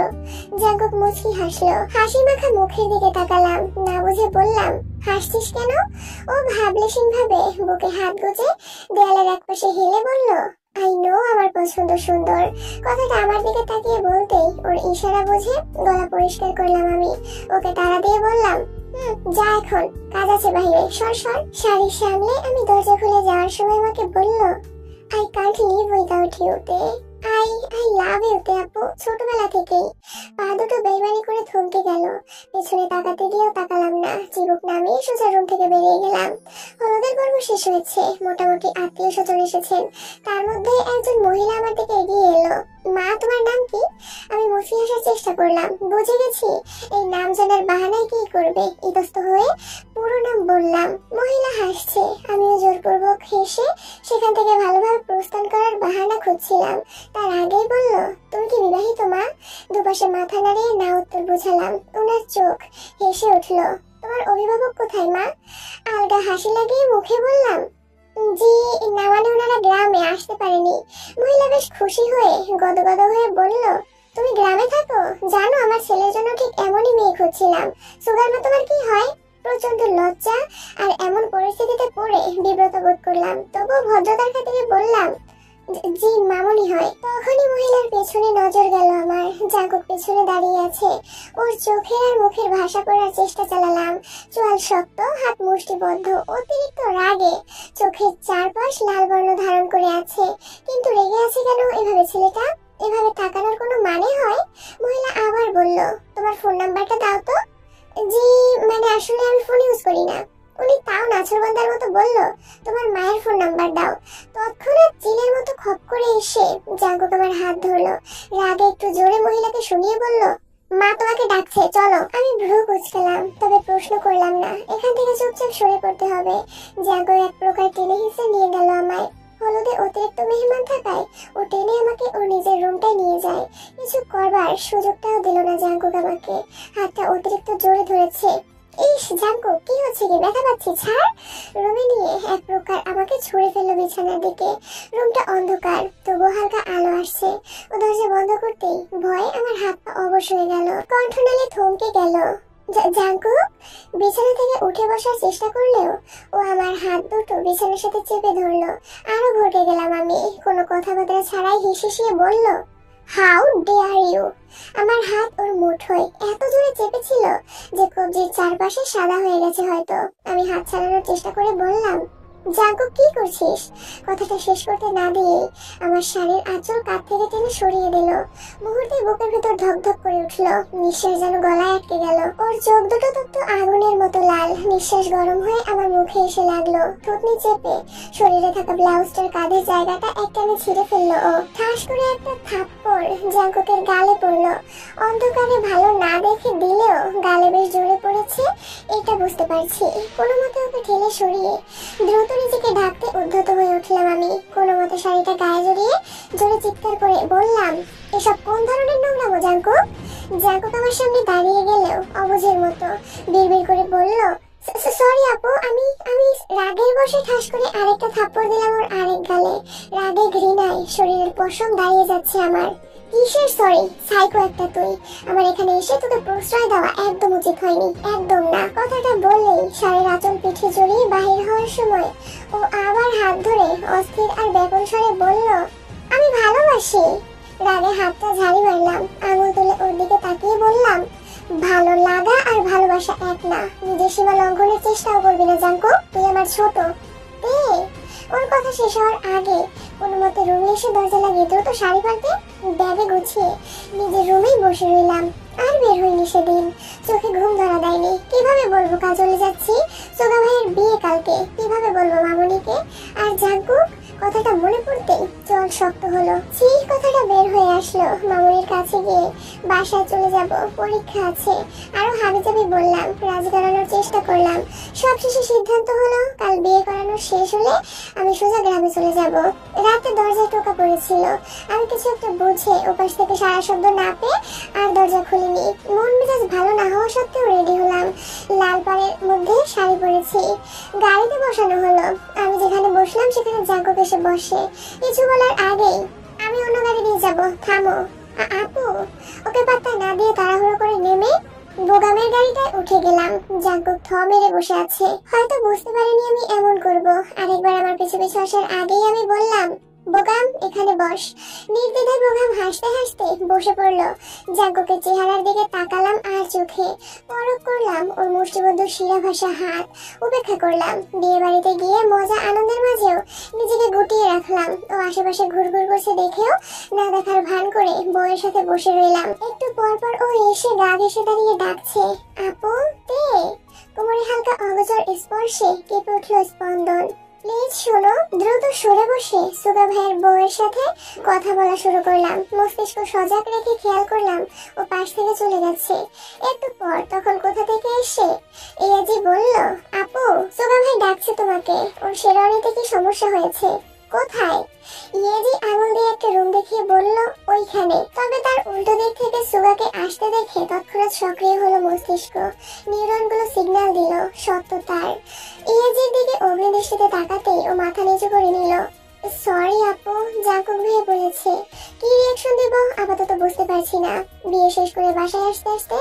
জাঙ্কুক মুচকি হাসলো। হাসি মাখা মুখের দিকে তাকালাম, না বুঝে বললাম, হাসছিস কেন? ও ভাবলেশীন ভাবে বুকে হাত গুজে দেয়ালের একপাশে হেলে বলল, আই নো আমার পছন্দ সুন্দর। কথাটা আমার দিকে তাকিয়ে বলতেই ওর ইশারা বুঝে গলা পরিষ্কার করলাম আমি। ওকে তাড়া দিয়ে বললাম, যা এখন, কাজ আছে বাইরে, সর সর। শাড়ি সামলে আমি দরজা খুলে যাওয়ার সময় আমাকে বলল, I can't live without you, তে। I love you, তে আপু, ছোটবেলা থেকেই। পা দুটো বেইমানি করে থমকে গেল। পেছনে তাকাতে গিয়েও তাকালাম না। চিবুক নামিয়ে সোজা রুম থেকে বেরিয়ে গেলাম। হলুদের পর্ব শেষ হয়েছে। মোটামুটি আত্মীয় স্বজন এসেছেন। তার মধ্যে একজন মহিলা আমার দিকে এগিয়ে এলো। মা, তোমার নাম কি? আমি মুছে আসার চেষ্টা করলাম। বুঝে গেছি, এই নাম জানার বাহানায় কি করবে। ইতস্ত হয়ে পুরো নাম বললাম। মহিলা হাসছে। আমিও জোরপূর্বক হেসে সেখান থেকে ভালোভাবে প্রস্থান করার বাহানা খুঁজছিলাম। তার আগেই বলল, তুমি কি বিবাহিত মা? দুপাশে মাথা নাড়িয়ে না উত্তর বুঝালাম। ওনার চোখ হেসে উঠল। তোমার অভিভাবক কোথায় মা? আলগা হাসি লাগিয়ে মুখে বললাম, জি না, মানে ওনারা গ্রামে আসতে পারেনি। মহিলা বেশ খুশি হয়ে গদগদ হয়ে বলল, তুমি গ্রামে থাকো? জানো, আমার ছেলের জন্য ঠিক এমনই মেয়ে খুঁজছিলাম। সুগার মা, তোমার কি হয়? প্রচন্ড লজ্জা আর এমন পরিস্থিতিতে পড়ে বিব্রত বোধ করলাম। তবুও ভদ্রতার খাতিরে বললাম, জি মামুনি হয়। তখনই মহিলার পেছনে নজর গেল আমার। জাঙ্কুক পেছনে দাঁড়িয়ে আছে। ওর চোখের আর মুখের ভাষা পড়ার চেষ্টা চালালাম। চোয়াল শক্ত, হাত মুষ্টিবদ্ধ, অতিরিক্ত রাগে চোখের চারপাশ লাল বর্ণ ধারণ করে আছে। কিন্তু রেগে আছে কেন এভাবে ছেলেটা? এভাবে তাকানোর কোনো মানে হয়? মহিলা আবার বলল, তোমার ফোন নাম্বারটা দাও তো। জি মানে আসলে আমি ফোন ইউজ করি না। উনি তাও নাছরবান্দার মতো বলল, তোমার মায়ের ফোন নাম্বার দাও। তৎক্ষণাৎ চিলের মতো খপ করে এসে জাঙ্কুক আমার হাত ধরলো। রাগে একটু জোরে মহিলাকে শুনিয়ে বলল, মা তোমাকে ডাকছে, চলো। আমি ভ্রু কুঁচকালাম, তবে প্রশ্ন করলাম না। এখান থেকে চুপচাপ সরে পড়তে হবে। জাঙ্কুক এক প্রকার টেনে হিসে নিয়ে গেল আমায়। হলুদে অতিরিক্ত মেহমান থাকায় ও টেনে আমাকে ওর নিজের রুমটায় নিয়ে যায়। কিছু করবার সুযোগটাও দিল না জাঙ্কুক আমাকে। হাতটা অতিরিক্ত জোরে ধরেছে। ইস জাঙ্কুক, কি হচ্ছে কি? ব্যথা পাচ্ছি, ছাড়। রুমে নিয়ে এক প্রকার আমাকে ছুঁড়ে ফেললো বিছানার দিকে। রুমটা অন্ধকার, তবু হালকা আলো আসছে। ও দরজা বন্ধ করতেই ভয়ে আমার হাত পা অবশ হয়ে গেল। কণ্ঠনালী থমকে গেল। জাঙ্কুক বিছানা থেকে উঠে বসার চেষ্টা করলেও ও আমার হাত দুটো বিছানার সাথে চেপে ধরলো। আরো ভরকে গেলাম আমি। কোনো কথাবার্তা ছাড়াই হিসিয়ে বলল, হাউ ডেয়ার ইউ। আমার হাত ওর মুঠোয় এত জোরে চেপেছিল যে কবজির চারপাশে সাদা হয়ে গেছে হয়তো। আমি হাত ছাড়ানোর চেষ্টা করে বললাম, জাঙ্কুক কি করছিস? কথাটা শেষ করতে না দিয়ে আমার শাড়ির আঁচল কাঁধ থেকে টেনে সরিয়ে দিল। মুহূর্তে বুকের ভেতর ধকধক করে উঠল। নিঃশ্বাস যেন গলায় আটকে গেল। ওর চোখ দুটো তপ্ত আগুনের মতো লাল। নিঃশ্বাস গরম হয়ে আমার মুখে এসে লাগলো। থুতনি চেপে শরীরে থাকা ব্লাউজটার কাঁধের জায়গাটা একটানে ছিঁড়ে ফেললো ও। ঠাস করে একটা থাপ্পড় জাঙ্কুকের গালে পড়লো। অন্ধকারে ভালো না দেখে দিলেও গালে বেশ জোরে পড়েছে, এটা বুঝতে পারছি। কোনো মতে ওকে ঠেলে সরিয়ে দ্রুত নিজেকে ঢাকতে উদ্ধত হয়ে উঠলাম আমি। কোনো মতে শাড়িটা গায়ে জড়িয়ে জোরে চিৎকার করে বললাম, এসব কোন ধরনের নোংরামো জাঙ্কুক? জাঙ্কুক আমার সামনে দাঁড়িয়ে গেলেও অবুঝের মতো বিড়বিড় করে বলল, সরি আপু, আমি রাগের বশে ঠাস করে আরেকটা থাপ্পড় দিলাম ওর আরেক গালে। রাগে ঘৃণায় শরীরের পশম দাঁড়িয়ে যাচ্ছে আমার। কিসের সরি? সাইকো একটা তুই। আমার এখানে এসে তোদের প্রশ্রয় দেওয়া একদম উচিত হয়নি, একদম না। কথাটা বললেই শাড়ির আঁচল পিঠে জড়িয়ে বাহির হওয়ার সময় ও আবার হাত ধরে অস্থির আর ব্যাকুল স্বরে বলল, আমি ভালোবাসি। রাগে হাতটা ঝাড়ি মারলাম। আঙুল তুলে ওর দিকে তাকিয়ে বললাম, ভালো লাগা আর ভালোবাসা এক না। নিজের সীমা লঙ্ঘনের চেষ্টাও করবি না জাঙ্কুক, তুই আমার ছোট। ওর কথা শেষ হওয়ার আগে কোনো মতে রুমে এসে দরজা লাগিয়ে দ্রুত শাড়ি পাল্টে ব্যাগে গুছিয়ে নিজের রুমেই বসে রইলাম। আর বের হইনি সেদিন। চোখে ঘুম ধরা দেয়নি। কিভাবে বলবো কাজলে যাচ্ছি? সোগা ভাইয়ের বিয়ে কালকে। কিভাবে বলবো মামনিকে? আর জাঙ্কুক কথাটা মনে পড়তেই জল শক্ত হলো। সেই কথাটা বের হয়ে আসলো। মামুনির কাছে গিয়ে বাসায় চলে যাব, পরীক্ষা আছে, আরো হাবিজাবি বললাম, রাজি করানোর চেষ্টা করলাম। সবশেষে সিদ্ধান্ত হলো কাল বিয়ে করানো শেষ হলে আমি সোজা গ্রামে চলে যাব। রাতে দরজায় টোকা পড়েছিল। আমি কিছু একটা বুঝে ওপাশ থেকে সারা শব্দ না পেয়ে আর দরজা খুলিনি। মন মেজাজ ভালো না হওয়া সত্ত্বেও রেডি হলাম। লাল পাড়ের মধ্যে শাড়ি পরেছি। গাড়িতে বসানো হলো। আমি যেখানে বসলাম সেখানে জাঙ্কুক এসে বসে। কিছু বলার আগেই, আমি অন্য গাড়ি নিয়ে যাব, থামো। আপু, ওকে পাত্তা না দিয়ে তাড়াহুড়ো করে নেমে বোগামের গাড়িটায় উঠে গেলাম। জাঙ্কুক থ মেরে বসে আছে। হয়তো বুঝতে পারিনি আমি এমন করব। আরেকবার আমার পিছু পিছু আসার আগেই আমি বললাম, বোগাম এখানে বস। নির্দ্বিধায় বোগাম হাসতে হাসতে বসে পড়লো। জাঙ্কুকের চেহারার দিকে তাকালাম আর চোখে পরখ করলাম ওর মুষ্টিবদ্ধ শিরা ভাষা হাত। উপেক্ষা করলাম। বিয়ে বাড়িতে গিয়ে মজা আনন্দের মাঝেও নিজেকে গুটিয়ে রাখলাম। ও আশেপাশে ঘুরঘুর করছে দেখেও না দেখার ভান করে বউয়ের সাথে বসে রইলাম। একটু পর পর ও এসে গা ঘেঁষে দাঁড়িয়ে ডাকছে, আপু তে। কোমরে হালকা অগোচর স্পর্শে কেঁপে উঠল স্পন্দন। প্লিজ শোনো। দ্রুত সরে বসে সুগা ভাইয়ের বউয়ের সাথে কথা বলা শুরু করলাম। মস্তিষ্ক সজাগ রেখে খেয়াল করলাম ও পাশ থেকে চলে গেছে। একটু পর তখন কোথা থেকে এসে ইয়াজি বলল, আপু সুগা ভাই ডাকছে তোমাকে। ওর শেরওয়ানিতে কি সমস্যা হয়েছে? কোথায়? ইয়াজি আঙুল দিয়ে একটা রুম দেখিয়ে বলল, ওইখানে। তবে তার উল্টো দিক থেকে সুগাকে আসতে দেখে তৎক্ষণাৎ সক্রিয় হলো মস্তিষ্ক। নিউরনগুলো সিগন্যাল দিল সত্য তার। ইয়াজির দিকে অগ্নিদৃষ্টিতে তাকাতেই ও মাথা নিচু করে নিল। সরি আপু, জাঙ্কুক ভাইয়া বলেছে। কি রিয়াকশন দেব আপাতত বুঝতে পারছি না। বিয়ে শেষ করে বাসায় আসতে আসতে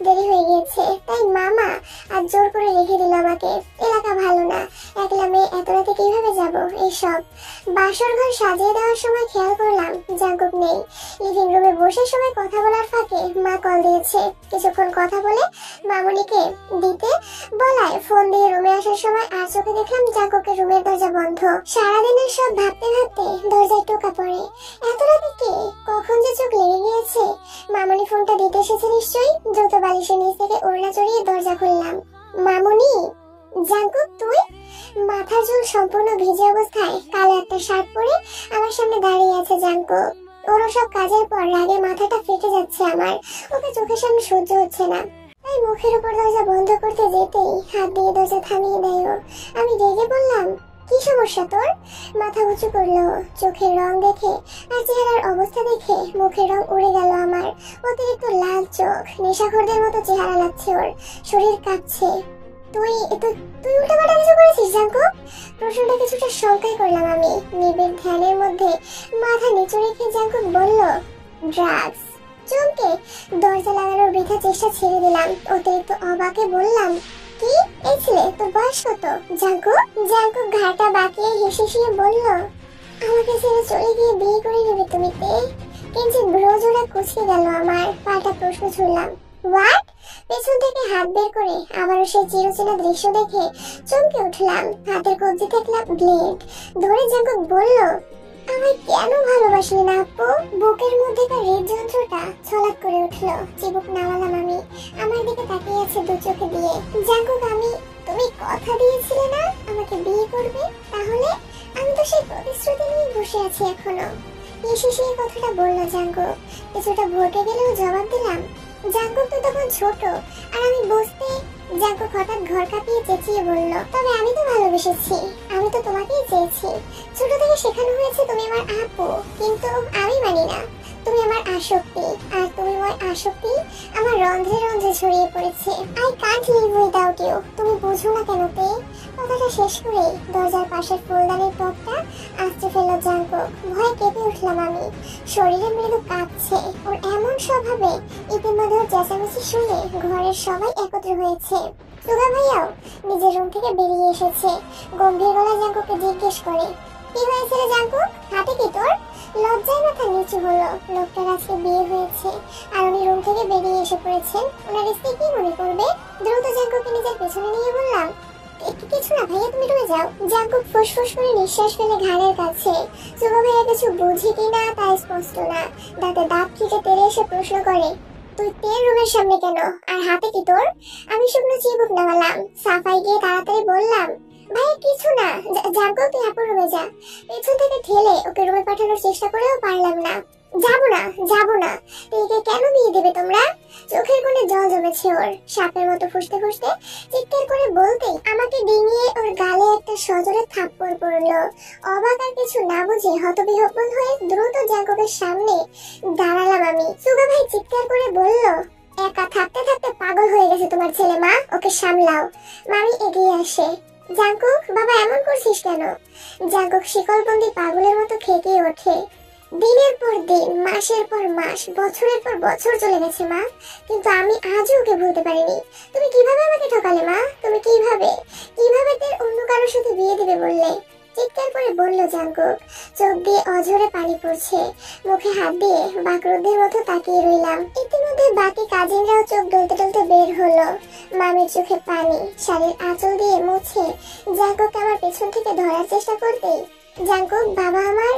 দেরি হয়ে গিয়েছে, তাই মামা আর জোর করে রেখে দিল আমাকে। এলাকা ভালো না, একলা মেয়ে এত রাতে কিভাবে যাব এইসব। বাসর ঘর সাজিয়ে দেওয়ার সময় খেয়াল করলাম জাঙ্কুক নেই। লিভিং রুমে বসে সবাই কথা বলার ফাঁকে মা কল দিয়েছে। কিছুক্ষণ কথা বলে মামুনিকে দিতে বলায় ফোন দিয়ে রুমে আসার সময় আর চোখে দেখলাম জাঙ্কুকের রুমের দরজা বন্ধ। সারাদিনের সব ভাবতে ভাবতে দরজায় টোকা পড়ে। এত রাতে কে, কখন যে চোখ লেগে গিয়েছে। মামুনি ফোনটা দিতে এসেছে নিশ্চয়ই। দ্রুত বালিশের নিচ থেকে ওড়না চড়িয়ে দরজা খুললাম। মামুনি। জাঙ্কুক তুই? মাথার চুল সম্পূর্ণ ভিজে অবস্থায় কালো একটা শার্ট পরে আমার সামনে দাঁড়িয়ে আছে জাঙ্কুক। ওর সব কাজের পর রাগে মাথাটা ফেটে যাচ্ছে আমার। ওকে চোখের সামনে সহ্য হচ্ছে না। তাই মুখের উপর দরজা বন্ধ করতে যেতেই হাত দিয়ে দরজা থামিয়ে দেয় ও। আমি রেগে বললাম, কি সমস্যা তোর? মাথা উঁচু করলো। চোখের রং দেখে আর চেহারার অবস্থা দেখে মুখের রং উড়ে গেল আমার। অতিরিক্ত লাল চোখ, নেশাখোরদের মতো চেহারা লাগছে ওর। শরীর কাঁপছে। তুই তুই উল্টাপাল্টা কিছু করেছিস জাঙ্কুক? প্রশ্নটা কিছুটা শঙ্কায় করলাম আমি। নিবিড় ধ্যানের মধ্যে মাথা নিচু রেখে জাঙ্কুক বলল, ড্রাগস। চমকে দরজা লাগানোর বৃথা চেষ্টা ছেড়ে দিলাম। অতিরিক্ত অবাকে বললাম, কি? এই ছেলে তোর বয়স কত? জাঙ্কুক। জাঙ্কুক ঘাটা বাঁকিয়ে হেসে হেসে বলল, আমাকে ছেড়ে চলে গিয়ে বিয়ে করে নেবে তুমি তে? কিঞ্চিত ব্রজোড়া কুচকে গেল আমার। পাল্টা প্রশ্ন ছুড়লাম, হোয়াট? পেছন থেকে হাত বের করে আবারও সেই চিরচেনা দৃশ্য দেখে চমকে উঠলাম। হাতের কবজি দেখলাম ব্লেড। ধরে জাঙ্কুক বলল, আমায় কেন ভালোবাসলি না আপু? বুকের মধ্যেকার হৃদযন্ত্রটা ছলাৎ করে উঠল। চিবুক নামালাম আমি। আমার দিকে তাকিয়ে আছে দু চোখে দিয়ে। জাঙ্কুক, তুমি কথা দিয়েছিলে না আমাকে বিয়ে করবে? তাহলে আমি তো সেই প্রতিশ্রুতি নিয়ে বসে আছি এখনো। এসে সেই কথাটা বলল জাঙ্কুক। কিছুটা ভরকে গেলেও জবাব দিলাম, জাঙ্কুক তো তখন ছোট আর আমি বুঝতে। জাঙ্কুক হঠাৎ ঘর কাঁপিয়ে চেঁচিয়ে বলল, তবে আমি তো ভালোবেসেছি। আমি তো তোমাকেই চেয়েছি। ছোট থেকে শেখানো হয়েছে তুমি আমার আপু, কিন্তু আমি মানি না। তুমি আমার আসক্তি, আর তুমি ওই আসক্তি আমার রন্ধ্রে রন্ধ্রে ছড়িয়ে পড়েছে। I can't live without you. তুমি বুঝো না কেন তে? কথাটা শেষ করে দরজার পাশের ফুলদানির টপটা আঁচড়ে ফেলল জাঙ্কুক। ভয়ে কেঁপে উঠলাম আমি। শরীরে মৃদু কাঁপছে। ওর এমন স্বভাবে ইতিমধ্যে ওর চেঁচামেচি শুনে ঘরের সবাই একত্র হয়েছে। সুগা ভাইয়াও নিজের রুম থেকে বেরিয়ে এসেছে। গম্ভীর গলায় জাঙ্কুককে জিজ্ঞেস করে, কি হয়েছে রে জাঙ্কুক? হাতে কি তোর? লজ্জায় মাথা নিচু হলো। লোকটার আজকে বিয়ে হয়েছে আর উনি রুম থেকে বেরিয়ে এসে পড়েছেন। ওনার স্ত্রী কি মনে করবে? দ্রুত জাঙ্কুককে নিজের পেছনে নিয়ে বললাম, কিছু না ভাইয়া, তুমি রুমে যাও। জাঙ্কুক ফুসফুস করে নিঃশ্বাস ফেলে ঘাড়ের কাছে। সুগা ভাইয়া কিছু বুঝি কিনা তা স্পষ্ট না। দাঁতে দাঁত খিচে তেড়ে এসে প্রশ্ন করে, তুই তের রুমের সামনে কেন? আর হাতে কি তোর? আমি শুকনো চিবুক নামালাম। সাফাই গিয়ে তাড়াতাড়ি বললাম, ভাইয়া কিছু না, জাগো তুই আপুর রুমে যা। পেছন থেকে ঠেলে ওকে রুমে পাঠানোর চেষ্টা করেও পারলাম না। যাবো না, যাবো না। একে কেন বিয়ে দেবে তোমরা? চোখের কোণে জল জমেছে ওর, সাপের মতো ফুসতে ফুসতে চিৎকার করে বলতেই আমাকে ডিঙিয়ে ওর গালে একটা সজোরে থাপ্পড় পড়লো। অবাক আর কিছু না বুঝে হতবিহ্বল হয়ে দ্রুত জাগোকের সামনে দাঁড়ালাম আমি। সুগা ভাই চিৎকার করে বলল, একা থাকতে থাকতে পাগল হয়ে গেছে তোমার ছেলে, মা ওকে সামলাও। মামি এগিয়ে আসে। জাঙ্কুক বাবা এমন করছিস কেন? জাঙ্কুক শিকলবন্দি পাগলের মতো খেকিয়ে ওঠে। দিনের পর দিন, মাসের পর মাস, বছরের পর বছর চলে গেছে মা, কিন্তু আমি আজও ওকে ভুলতে পারিনি। তুমি কিভাবে আমাকে ঠকালে মা? তুমি কিভাবে তের অন্য কারোর সাথে বিয়ে দিবে বললে? চিৎকার করে বলল জাঙ্কুক। চোখ দিয়ে অঝরে পানি পড়ছে, মুখে হাত দিয়ে বাকরুদ্ধের মতো তাকিয়ে রইলাম। ইতিমধ্যে বাকি কাজিনরাও চোখ ডলতে ডলতে বের হলো। মামির চোখে পানি শাড়ির আঁচল দিয়ে মুছে জাঙ্কুক আমার পেছন থেকে ধরার চেষ্টা করতেই জাঙ্কুক বাবা আমার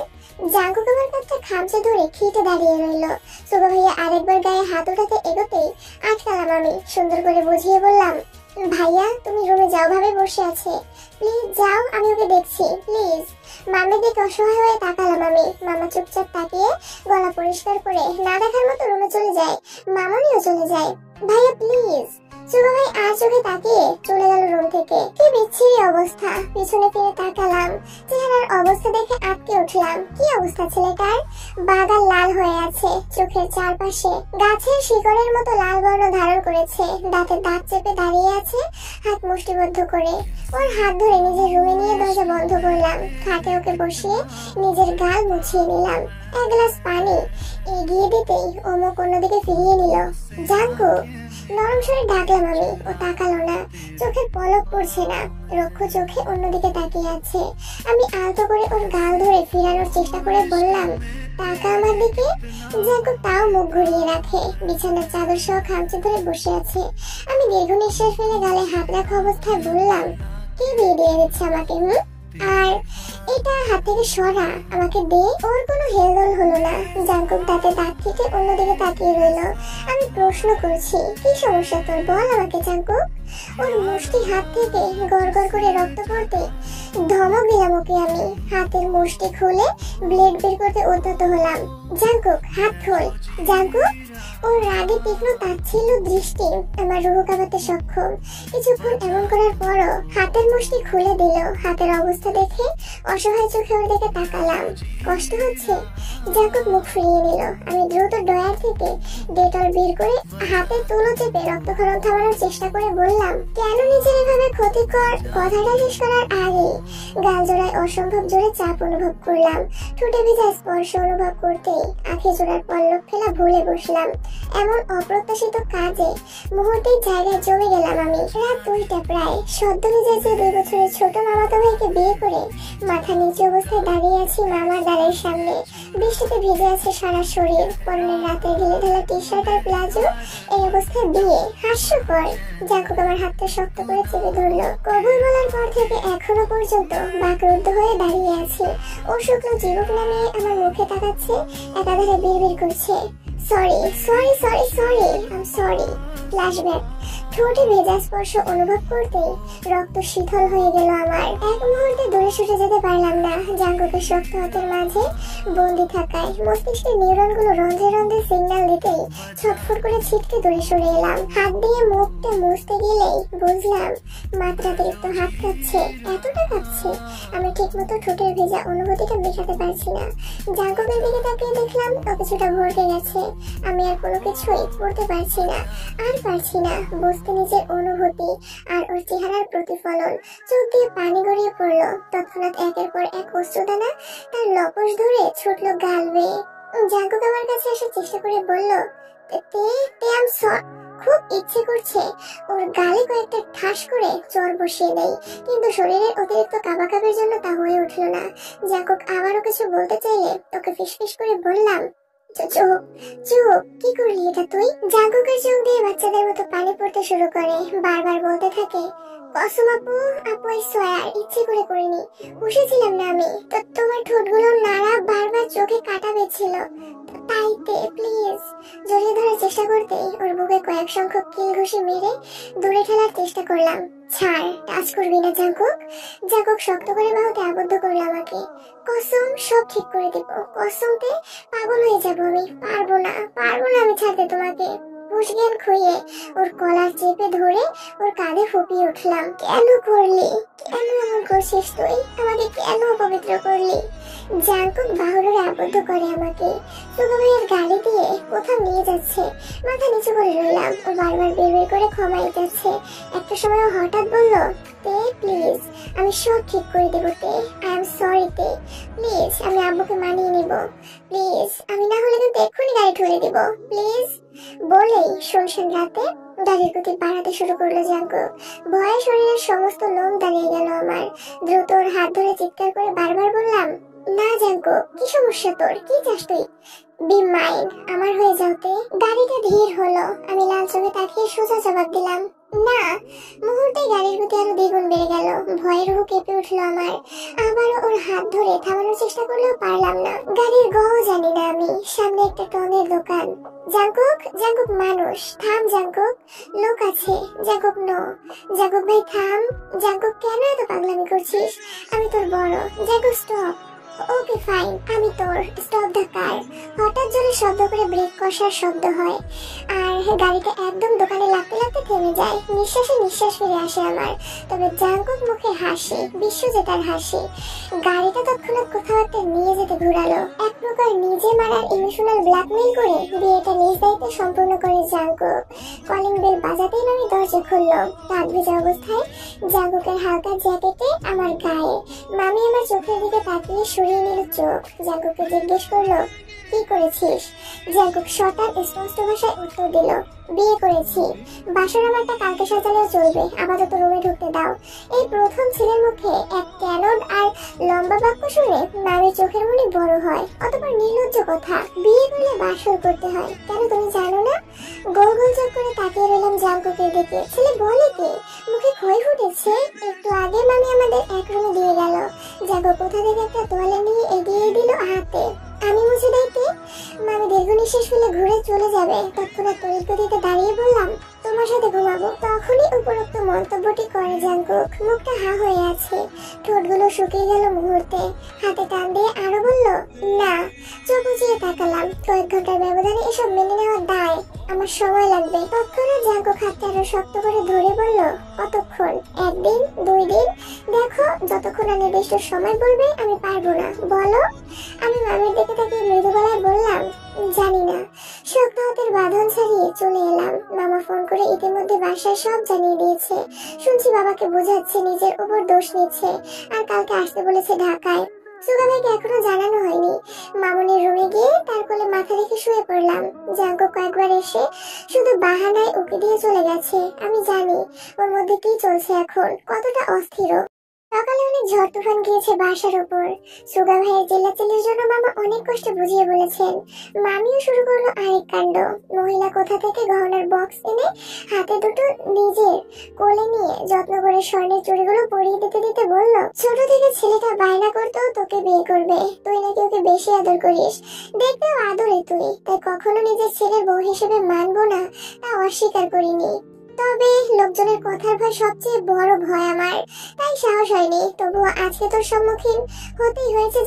জাঙ্কুক আমার কাছে খামচে ধরে খিটে দাঁড়িয়ে রইল। সুগা ভাইয়া আরেকবার গায়ে হাত ওঠাতে এগোতেই আটকালাম আমি। সুন্দর করে বুঝিয়ে বললাম, ভাইয়া তুমি রুমে যাও, ভাবে বসে আছে, প্লিজ যাও, আমি ওকে দেখছি প্লিজ। মামি দেখে অসহায় হয়ে তাকালাম আমি। মামা চুপচাপ তাকিয়ে গলা পরিষ্কার করে না দেখার মতো রুমে চলে যায়। মামনিও চলে যায়। ভাইয়া প্লিজ। সুগা ভাই আর চোখে তাকিয়ে চলে গেল রুম থেকে। কি বিচ্ছিরি অবস্থা। পিছনে ফিরে তাকালাম, চেহারার অবস্থা দেখে আটকে উঠলাম। কি অবস্থা ছেলেটার? বাগাল লাল হয়ে আছে, চোখের চারপাশে গাছের শিকড়ের মতো লাল বর্ণ ধারণ করেছে, দাঁতে দাঁত চেপে দাঁড়িয়ে আছে হাত মুষ্টিবদ্ধ করে। ওর হাত ধরে নিজের রুমে নিয়ে দরজা বন্ধ করলাম। খাটে ওকে বসিয়ে নিজের গাল মুছিয়ে নিলাম। এক গ্লাস পানি এগিয়ে দিতেই অমুক অন্যদিকে ফিরিয়ে নিল। জাঙ্কুক নরম স্বরে ডাকলাম আমি। ও তাকালো না, চোখের পলক পড়ছে না, রক্ষ চোখে অন্যদিকে তাকিয়ে আছে। আমি আলতো করে ওর গাল ধরে ফিরানোর চেষ্টা করে বললাম, টাকা আমার দিকে। জাঙ্কুক তাও মুখ ঘুরিয়ে রাখে, বিছানার চাদর সহ খামচে ধরে বসে আছে। আমি দীর্ঘ নিঃশ্বাস ফেলে গালে হাত রাখা অবস্থায় বললাম, কে বিয়ে দিয়ে দিচ্ছে আমাকে? আর এটা হাত থেকে সরা, আমাকে দে। ওর কোনো হেলদোল হলো না। জাঙ্কুক দাঁতে দাঁত থেকে অন্যদিকে তাকিয়ে রইল। আমি প্রশ্ন করছি, কি সমস্যা তোর, বল আমাকে জাঙ্কুক। ওর মুষ্টি হাত থেকে গড় গড় করে রক্ত পড়তে ধমক দিলাম ওকে আমি। হাতের মুষ্টি খুলে ব্লেড বের করতে উদ্যত হলাম। জাঙ্কুক হাত খোল। জাঙ্কুক। ওর রাগে তীক্ষ্ণ তাচ্ছিল্য দৃষ্টি আমার রুহ কাঁপাতে সক্ষম। কিছুক্ষণ এমন করার পরও হাতের মুষ্টি খুলে দিল। হাতের অবস্থা দেখে অসহায় চোখে ওর দিকে তাকালাম। কষ্ট হচ্ছে? জাঙ্কুক মুখ ফিরিয়ে নিল। আমি দ্রুত ড্রয়ার থেকে ডেটল বের করে হাতে তুলো চেপে রক্তক্ষরণ থামানোর চেষ্টা করে বললাম, কেন নিজের এভাবে ক্ষতি কর? কথাটা শেষ করার আগে গাল জোড়ায় অসম্ভব জোরে চাপ অনুভব করলাম। ঠোঁটে ভেজা স্পর্শ অনুভব করতেই আঁখি জোড়ার পল্লব ফেলা ভুলে বসলাম। এমন অপ্রত্যাশিত কাজে মুহূর্তেই জায়গায় জমে গেলাম আমি। রাত 2টা প্রায়। সদ্য নিজের 2 বছরের ছোট মামাতো ভাইকে বিয়ে করে মাথা নিচু অবস্থায় দাঁড়িয়ে আছি মামার দ্বারের সামনে। বৃষ্টিতে ভিজে আছে সারা শরীর, পরনের রাতে ঢিলে ঢালা টি শার্ট আর প্লাজো। এই অবস্থায় বিয়ে? হাস্যকর। জাঙ্কুক আমার হাতটা শক্ত করে চেপে ধরলো। কবুল বলার পর থেকে এখনো পর্যন্ত বাকরুদ্ধ হয়ে দাঁড়িয়ে আছি। ও শুকনো চিবুক নামিয়ে আমার মুখে তাকাচ্ছে, একাধারে বিড়বিড় করছে, sorry sorry sorry sorry, I am sorry. Flashback. ঠোঁটে ভেজা স্পর্শ অনুভব করতেই রক্ত শীতল হয়ে গেল আমার। এক মুহূর্তে দূরে ছুটে যেতে পারলাম না। জাঙ্কুকের শক্ত হাতের মাঝে বন্দি থাকায় মস্তিষ্কের নিউরনগুলো রন্ধে রন্ধে সিগন্যাল দিতেই ছটফট করে ছিটকে দূরে সরে এলাম। হাত দিয়ে মুখটা মুছতে গেলেই বুঝলাম মাত্রাতিরিক্ত হাত কাঁপছে। এতটা কাঁপছে আমি ঠিক মতো ঠোঁটের ভেজা অনুভূতিটা মেটাতে পারছি না। জাঙ্কুকের দিকে তাকিয়ে দেখলাম ও কিছুটা ভরকে গেছে। আমি আর কোনো কিছুই পড়তে পারছি না, আর পারছি না বুঝতে নিজের অনুভূতি আর ওর চেহারার প্রতিফলন। চোখ দিয়ে পানি গড়িয়ে পড়লো। তৎক্ষণাৎ একের পর এক অশ্রুদানা তার লপস ধরে ছুটলো গাল বেয়ে। জাঙ্কুক আমার কাছে আসার চেষ্টা করে বলল, খুব ইচ্ছে করছে ওর গালে কয়েকটা ঠাস করে চর বসিয়ে দেয়, কিন্তু শরীরের অতিরিক্ত কাঁপাকাঁপির জন্য তা হয়ে উঠল না। জাঙ্কুক আবারও কিছু বলতে চাইলে ওকে ফিসফিস করে বললাম, চুপ চুপ। কি করলি এটা তুই? জাঙ্কুকের চোখ দিয়ে বাচ্চাদের মতো পানি পড়তে শুরু করে। বারবার বলতে থাকে, কসম আপু, আপু আই সোয়ার, ইচ্ছে করে করিনি, বসেছিলাম না আমি। তো তোমার ঠোঁটগুলো নাড়া বারবার চোখে কাটা বেছিল। তাইতে প্লিজ। জড়িয়ে ধরার চেষ্টা করতে ওর বুকে কয়েক সংখ্যক কিল ঘুষি মেরে দূরে ঠেলার চেষ্টা করলাম। ছাড়, টাচ করবি না জাঙ্কুক। জাঙ্কুক শক্ত করে বাহুতে আবদ্ধ করলো আমাকে। কসম, সব ঠিক করে দিব। কসমতে পাগল হয়ে যাবো আমি। পারবো না আমি ছাড়তে তোমাকে। হুঁশজ্ঞান খুইয়ে ওর কলার চেপে ধরে ওর কাঁধে ফুপিয়ে উঠলাম। কেন করলি? কেন এমন করছিস তুই? আমাকে কেন অপবিত্র করলি? জাঙ্কুক বাহুরে আবদ্ধ করে আমাকে। সুগা ভাইয়ের গাড়ি দিয়ে কোথাও নিয়ে যাচ্ছে। মাথা নিচু করে রইলাম। ও বারবার বের করে ক্ষমাই যাচ্ছে। একটা সময় ও হঠাৎ বলল, তে প্লিজ, আমি সব ঠিক করে দেবো তে। আই এম সরি তে, প্লিজ, আমি আব্বুকে মানিয়ে নিব। প্লিজ, আমি না হলে কিন্তু এক্ষুনি গাড়ি ঠুলে দিব, প্লিজ। বলেই শুনশান রাতে গাড়ির গতি বাড়াতে শুরু করলো জাঙ্কুক। ভয়ে শরীরের সমস্ত লোম দাঁড়িয়ে গেল আমার। দ্রুত ওর হাত ধরে চিৎকার করে বারবার বললাম, না জাঙ্কুক, কি সমস্যা তোর? কি চাস তুই? বি মাইন্ড, আমার হয়ে যাওতে। গাড়িটা ধীর হলো। আমি লাল চোখে তাকিয়ে সোজা জবাব দিলাম, না। মুহূর্তে গাড়ির গতি আরো দ্বিগুণ বেড়ে গেল। ভয়ের রুহ কেঁপে উঠলো আমার। আবারও ওর হাত ধরে থামানোর চেষ্টা করলেও পারলাম না। গাড়ির গও জানি না আমি। সামনে একটা টঙের দোকান। জাঙ্কুক, জাঙ্কুক মানুষ, থাম জাঙ্কুক, লোক আছে। Jungkook no. জাঙ্কুক ভাই থাম। জাঙ্কুক কেন এত পাগলামি করছিস? আমি তোর বড়। Jungkook stop. ওকে ফাইন, আমি তোর। Stop the car. হঠাৎ জোরে শব্দ করে ব্রেক কষার শব্দ হয় আর গাড়িটা একদম দোকানে লাগতে লাগতে থেমে যায়। নিঃশ্বাসে নিঃশ্বাস ফিরে আসে আমার। তবে জাঙ্কুক মুখে হাসি, বিশ্বজেতার হাসি। গাড়িটা তৎক্ষণাৎ কোথাও একটা নিয়ে যেতে ঘুরালো। এক প্রকার নিজে মারার ইমোশনাল ব্ল্যাকমেইল করে বিয়েটা নিজ দায়িত্বে সম্পূর্ণ করে জাঙ্কুক। কলিং বেল বাজাতেই আমি দরজা খুললো। দাঁত ভেজা অবস্থায় জাঙ্কুকের হালকা জ্যাকেটে আমার গায়ে। মামি আমার চোখের দিকে তাকিয়ে সরিয়ে নিল চোখ। জাঙ্কুককে জিজ্ঞেস করলো, কি করেছিস? জাঙ্কুক শটান স্পষ্ট ভাষায় উত্তর দিল, বিয়ে করেছি। বাসর আমারটা কালকে সাজালেও চলবে, আপাতত রুমে ঢুকতে দাও। এই প্রথম ছেলের মুখে এক ক্যানড আর লম্বা বাক্য শুনে মামির চোখের মনে বড় হয়। অতঃপর নির্লজ্জ কথা, বিয়ে করলে বাসর করতে হয়, কেন তুমি জানো না? গোল গোল চোখ করে তাকিয়ে রইলাম জাঙ্কুকের দিকে। ছেলে বলে কি? মুখে ক্ষয় ফুটেছে। একটু আগে মামি আমাদের এক রুমে দিয়ে গেল। জাঙ্কুক কোথা থেকে একটা তোয়ালে নিয়ে এগিয়ে দিল হাতে। আমি মুছে দিতে মামি দীর্ঘ নিঃশ্বাস ফেলে ঘুরে চলে যাবে। তৎক্ষণাৎ তড়িৎ গতিতে দাঁড়িয়ে বললাম, তোমার সাথে ঘুমাবো। তখনই উপরোক্ত মন্তব্যটি করে জাঙ্কুক। মুখটা হা হয়ে আছে, ঠোঁটগুলো শুকিয়ে গেল মুহূর্তে। হাতে টান দিয়ে আরো বলল, না। চোখ উঁচিয়ে তাকালাম। কয়েক ঘন্টার ব্যবধানে এসব মেনে নেওয়ার দায় আমার সময় লাগবে। তৎক্ষণাৎ জাঙ্কুক হাতটা আরো শক্ত করে ধরে বলল, কতক্ষণ? একদিন, 2 দিন? দেখো, যতক্ষণ নির্দিষ্ট সময় বলবে আমি পারবো না। বলো। আমি মামির দিকে তাকিয়ে মৃদু গলায় বললাম, জানি না। শক্ত হাতের বাঁধন ছাড়িয়ে চলে এলাম। মামা ফোন করে ইতিমধ্যে বাসায় সব জানিয়ে দিয়েছে। শুনছি বাবাকে বোঝাচ্ছে, নিজের উপর দোষ নিচ্ছে, আর কালকে আসতে বলেছে ঢাকায়। সুগা ভাইকে এখনো জানানো হয়নি। মামুনির রুমে গিয়ে তার কোলে মাথা রেখে শুয়ে পড়লাম। জাঙ্কুক কয়েকবার এসে শুধু বাহানায় উকি দিয়ে চলে গেছে। আমি জানি ওর মধ্যে কি চলছে এখন, কতটা অস্থির। সকালে অনেক ঝড় তুফান গিয়েছে বাসার উপর। সুগা ভাইয়ের চিল্লাচিল্লির জন্য মামা অনেক কষ্টে বুঝিয়ে বলেছেন। মামিও শুরু করলো আরেক কাণ্ড। মহিলা কোথা থেকে গহনার বক্স এনে হাতে দুটো নিজের কোলে নিয়ে যত্ন করে স্বর্ণের চুড়িগুলো পরিয়ে দিতে দিতে বলল, ছোট থেকে ছেলেটা বায়না করতো তোকে বিয়ে করবে, তুই নাকি ওকে বেশি আদর করিস, দেখতেও আদরে তুই, তাই কখনো নিজের ছেলের বউ হিসেবে মানবো না তা অস্বীকার করিনি। তবে লোকজনের কথার ভয় সবচেয়ে বড় ভয় আমার, তাই সাহস হয়নি। তবুও আজকে তোর সম্মুখীন হতেই হয়েছে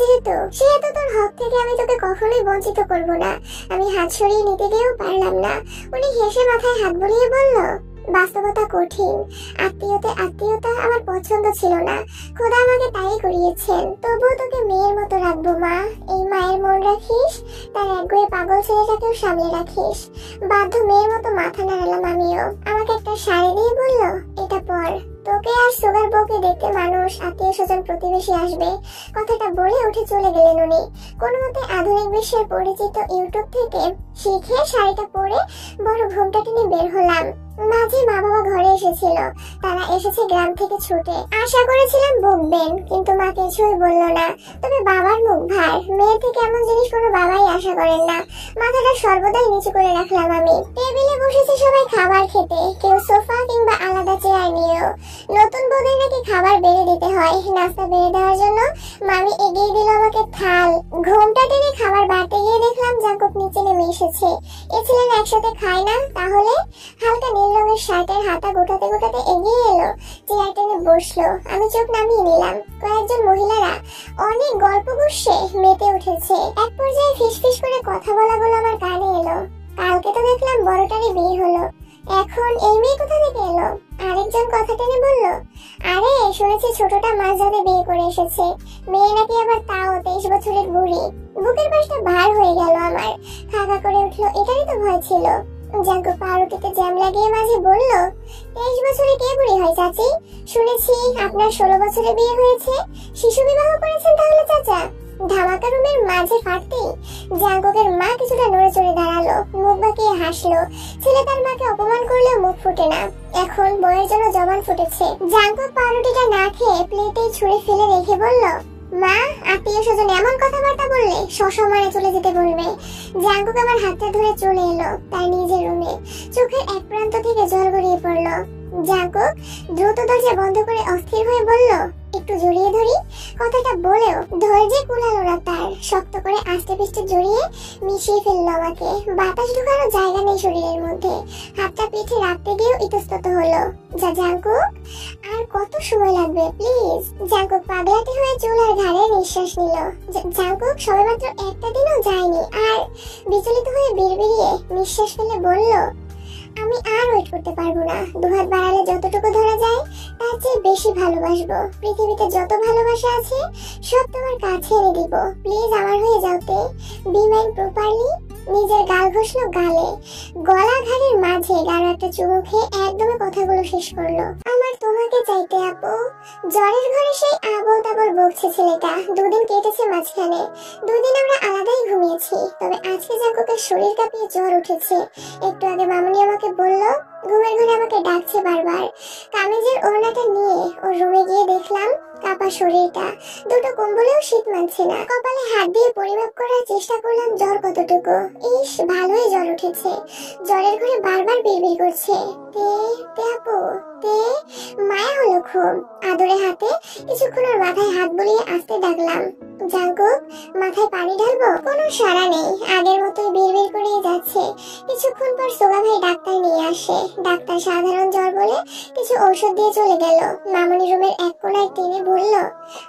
সেহেতু তোর হক থেকে আমি তোকে কখনোই বঞ্চিত করব না। আমি হাত সরিয়ে নিতে গিয়েও পারলাম না। উনি হেসে মাথায় হাত বুলিয়ে বলল, বাস্তবতা কঠিন। আত্মীয়তা আমার পছন্দ ছিল না, খোদা আমাকে তাই করিয়েছেন। তবুও তোকে মেয়ের মতো রাখবো মা। এই মায়ের মন রাখিস, তার একগুয়ে পাগল ছেলেটাকেও সামলে রাখিস। বাধ্য মেয়ের মতো মাথা নাড়ালাম আমিও। আমাকে একটা শাড়ি দিয়ে বলল, এটা পর, তোকে আর সুগার বউকে দেখতে মানুষ, আত্মীয় স্বজন, প্রতিবেশী আসবে। কথাটা বলে উঠে চলে গেলেন উনি। কোনো মতে আধুনিক বিশ্বের পরিচিত ইউটিউব থেকে শিখে শাড়িটা পরে বড় ঘুমটা টেনে বের হলাম। মাঝে মা বাবা ঘরে এসেছিল। তারা এসেছে গ্রাম থেকে ছুটে। আশা করেছিলাম বকবেন, কিন্তু মা কিছুই বলল না। তবে বাবার মুখ ভার, মেয়ের থেকে এমন জিনিস কোনো বাবাই আশা করেন না। মাথাটা সর্বদাই নিচু করে রাখলাম আমি। টেবিলে বসেছে সবাই খাবার খেতে, কেউ সোফা কিংবা আলাদা চেয়ার নিয়েও। নতুন বউদের নাকি খাবার বেড়ে দিতে হয়। নাস্তা বেড়ে দেওয়ার জন্য মামি এগিয়ে দিল আমাকে থাল। ঘোমটা টেনে জাঙ্কুক নিচে নেমে এসেছে। এ ছেলেরা একসাথে খায় না তাহলে? হালকা নীল রঙের শার্টের হাতা গোটাতে গোটাতে এগিয়ে এলো, চেয়ার টেনে বসলো। আমি চোখ নামিয়ে নিলাম। কয়েকজন মহিলারা অনেক গল্প গুজে মেতে উঠেছে। এক পর্যায়ে ফিসফিস করে কথা বলাগুলো আমার কানে এলো। কালকে তো দেখলাম বড়টারই বিয়ে হলো, এখন এই মেয়ে কোথা থেকে এলো? আরেকজন কথা টেনে বলল, আরে শুনেছি ছোটটা মাঝরাতে বিয়ে করে এসেছে, মেয়ে নাকি আবার তাও 23 বছরের বুড়ি। বুকের পাশটা ভার হয়ে গেল আমার, খাকা করে উঠলো। এটারই তো ভয় ছিল। জাঙ্কুক পাউরুটিতে জ্যাম লাগিয়ে মাঝে বলল, 23 বছরে কে বুড়ি হয় চাচি? শুনেছি আপনার 16 বছরে বিয়ে হয়েছে, শিশু বিবাহ করেছেন তাহলে চাচা? ধামাকা রুমের মাঝে ফাটতেই জাঙ্কুকের মা কিছুটা নড়ে চড়ে দাঁড়ালো, মুখ বাঁকিয়ে হাসলো। ছেলে তার মাকে অপমান করলেও মুখ ফুটে না, এখন বইয়ের জন্য জবান ফুটেছে। জাঙ্কুক পাউরুটিটা না খেয়ে প্লেটেই ছুঁড়ে ফেলে রেখে বলল, মা আত্মীয় স্বজন এমন কথাবার্তা বললে সসম্মানে চলে যেতে বলবে। জাঙ্কুক আমার হাতটা ধরে চলে এলো তার নিজের রুমে। চোখের এক প্রান্ত থেকে জল গড়িয়ে পড়লো। জাঙ্কুক দ্রুত দরজা বন্ধ করে অস্থির হয়ে বলল, একটু জড়িয়ে ধরি। কথাটা বলেও ধৈর্যে কুলালো না তার। শক্ত করে আস্তে পিষ্টে জড়িয়ে মিশিয়ে ফেললো আমাকে। বাতাস ঢোকানো জায়গা নেই শরীরের মধ্যে। হাতটা পিঠে রাখতে গিয়েও ইতস্তত হলো। যা জাঙ্কুক, আর কত সময় লাগবে প্লিজ? জাঙ্কুক পাগলাটে হয়ে চুল আর ঘাড়ে নিঃশ্বাস নিল। জাঙ্কুক সবেমাত্র একটা দিনও যায়নি আর বিচলিত হয়ে বিড়বিড়িয়ে নিঃশ্বাস ফেলে বলল, আমি আর ওয়েট করতে পারবো না। দুহাত বাড়ালে যতটুকু ধরা যায় তার চেয়ে বেশি ভালোবাসবো। পৃথিবীতে যত ভালোবাসা আছে সব তোমার কাছে এনে দিব। প্লিজ আমার হয়ে যাওতে। Be mind properly. নিজের গাল ঘষলো গালে, গলা ঘাড়ের মাঝে গাঢ় একটা চুমু খেয়ে একদমে কথাগুলো শেষ করলো। আমার তোমাকে চাইতে আপু। জ্বরের ঘরে সেই আবল তাবল বকছে ছেলেটা। দুদিন কেটেছে মাঝখানে, দুদিন আমরা আলাদাই ঘুমিয়েছি। তবে আজকে জাঙ্কুকের শরীর কাঁপিয়ে জ্বর উঠেছে। একটু আগে মামুনি আমাকে বলল ঘুমের ঘরে আমাকে ডাকছে বারবার। কামিজের ওড়নাটা নিয়ে ওর রুমে গিয়ে দেখলাম কাপা শরীরটা। দুটো কম্বলেও শীত মানছে না। কপালে হাত দিয়ে পরিমাপ করার চেষ্টা করলাম জ্বর কতটুকু। ইস, ভালোই জ্বর উঠেছে। জ্বরের ঘরে বারবার বিড়বিড় করছে, তে তে আপু তে। মায়া হলো খুব। আদরে হাতে কিছুক্ষণ ওর মাথায় হাত বুলিয়ে আস্তে ডাকলাম, জাঙ্কুক মাথায় পানি ঢালবো? কোনো সাড়া নেই, আগের মতোই বিড়বিড় করেই যাচ্ছে। কিছুক্ষণ পর সোগা ভাই ডাক্তার নিয়ে আসে। ডাক্তার সাধারণ জ্বর বলে কিছু ঔষধ দিয়ে চলে গেল। মামনি রুমের এক কোনায় টেনে বলল,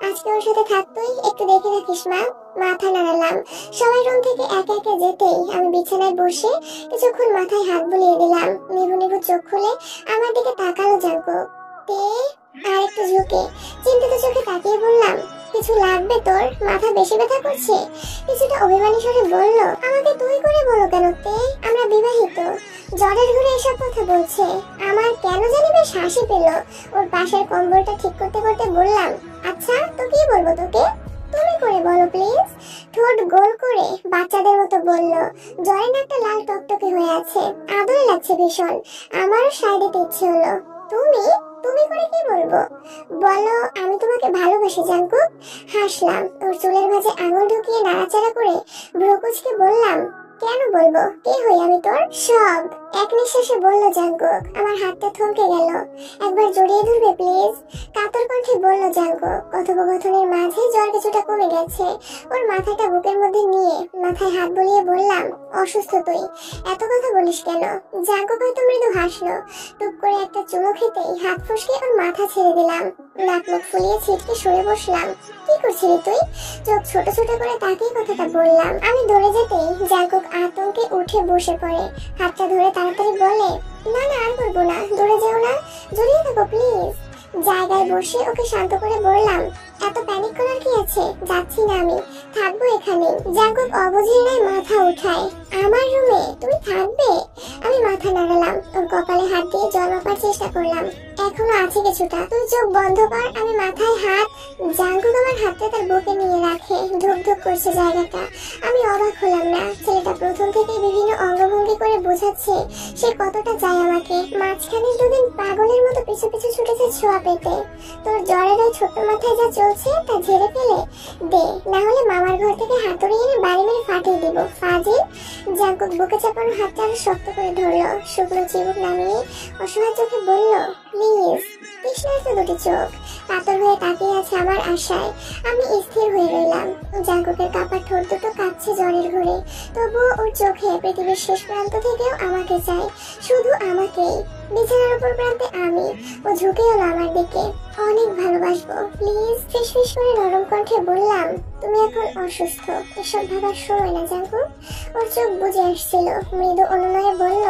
আজকে ওর সাথে থাকতোই, একটু দেখে রাখিস মা। মাথা নাড়ালাম। সবাই রুম থেকে একে একে যেতেই আমি বিছানায় বসে কিছুক্ষণ মাথায় হাত বুলিয়ে দিলাম। নিভু নিভু চোখ খুলে আমার দিকে তাকালো জাঙ্কুক। তে আর একটু ঝুঁকে চিন্তিত চোখে তাকিয়ে বললাম, কিছু লাগবে তোর? মাথা বেশি ব্যথা করছে? কিছুটা অভিমানী স্বরে বলল, আমাকে তুই করে বলো কেন তে? আমরা বিবাহিত। জ্বরের ঘরে এসব কথা বলছে। আমার কেন জানি বেশ হাসি পেল। ওর পাশের কম্বলটা ঠিক করতে করতে বললাম, আচ্ছা তো কি বলবো তোকে? তুমি করে বলো প্লিজ। ঠোঁট গোল করে বাচ্চাদের মতো বলল। জ্বরে নাকটা লাল টকটকে হয়ে আছে, আদরে লাগছে ভীষণ। আমারও সাইডে ইচ্ছে হলো। তুমি তুমি করে কি বলবো? বলো আমি তোমাকে ভালোবাসি জাঙ্কুক। হাসলাম। ওর চুলের মাঝে আঙুল ঢুকিয়ে নাড়াচাড়া করে ভ্রুকুচকে বললাম, কেন বলবো? কে হই আমি তোর? সব। এক নিঃশ্বাসে বলল জাঙ্কুক। আমার হাতটা থমকে গেল। একবার জড়িয়ে ধরবে প্লিজ? কাতর কণ্ঠে বলল জাঙ্কুক। কথোপকথনের মাঝে জ্বর কিছুটা কমে গেছে। ওর মাথাটা বুকের মধ্যে নিয়ে মাথায় হাত বুলিয়ে বললাম, অসুস্থ তুই, এত কথা বলিস কেন? জাঙ্কুক হয়তো মৃদু হাসলো। টুক করে একটা চুমু খেতেই হাত ফসকে ওর মাথা ছেড়ে দিলাম। নাক মুখ ফুলিয়ে ছিটকে সরে বসলাম। কি করছিলি তুই? চোখ ছোট ছোট করে তাকিয়ে কথাটা বললাম। আমি ধরে যেতেই জাঙ্কুক আতঙ্কে উঠে বসে পড়ে। হাতটা ধরে তাড়াতাড়ি বলে, না না আর করবো না, দূরে যেও না, জড়িয়ে থাকো প্লিজ। জায়গায় বসে ওকে শান্ত করে বললাম, এত প্যানিক করার কি আছে? যাচ্ছি না আমি, থাকবো এখানে। জাঙ্কুক অবুঝের ন্যায় মাথা উঠায়, আমার রুমে তুমি থাকবে? আমি মাথা নাড়ালাম। ওর কপালে হাত দিয়ে জল মাপার চেষ্টা করলাম। এখনো আছে কিছুটা। তুই চোখ বন্ধ কর, আমি মাথায় হাত। জাঙ্কুক আমার হাতটা তার বুকে নিয়ে রাখে। ধুক ধুক করছে জায়গাটা। আমি অবাক হলাম না। ছেলেটা প্রথম থেকে বিভিন্ন অঙ্গভঙ্গি করে বোঝাচ্ছে সে কতটা চায় আমাকে। মাঝখানে দুদিন পাগলের মতো পিছু পিছু ছুটেছে ছোঁয়া পেতে। তোর জ্বরের ওই ছোট্ট মাথায় যা চলছে তা ঝেড়ে ফেলে দে, না হলে মামার ঘর থেকে হাতুড়ি এনে বাড়ি মেরে ফাটিয়ে দিব। ফাজিল। জাঙ্কুক বুকে চাপানো হাতটা আরো শক্ত করে ধরলো। শুকনো চিবুক নামিয়ে অসহায় চোখে বলল, প্লিজ। কৃষ্ণের তো দুটি চোখ কাতর হয়ে তাকিয়ে আছে আমার আশায়। আমি স্থির হয়ে রইলাম। জাঙ্কুকের কাপড় ঠোঁট দুটো কাঁপছে যাচ্ছে জ্বরের ঘরে, তবুও ওর চোখে পৃথিবীর শেষ প্রান্ত থেকেও আমাকে চাই, শুধু আমাকেই। বিছানার উপর প্রান্তে আমি, ও ঝুঁকে এলো আমার দিকে। অনেক ভালোবাসবো প্লিজ, ফিসফিস করে নরম কণ্ঠে বললাম। তুমি এখন অসুস্থ, এসব ভাবার সময় না জাঙ্কু। ওর চোখ বুজে আসছিল, মৃদু অনুনয়ে বলল,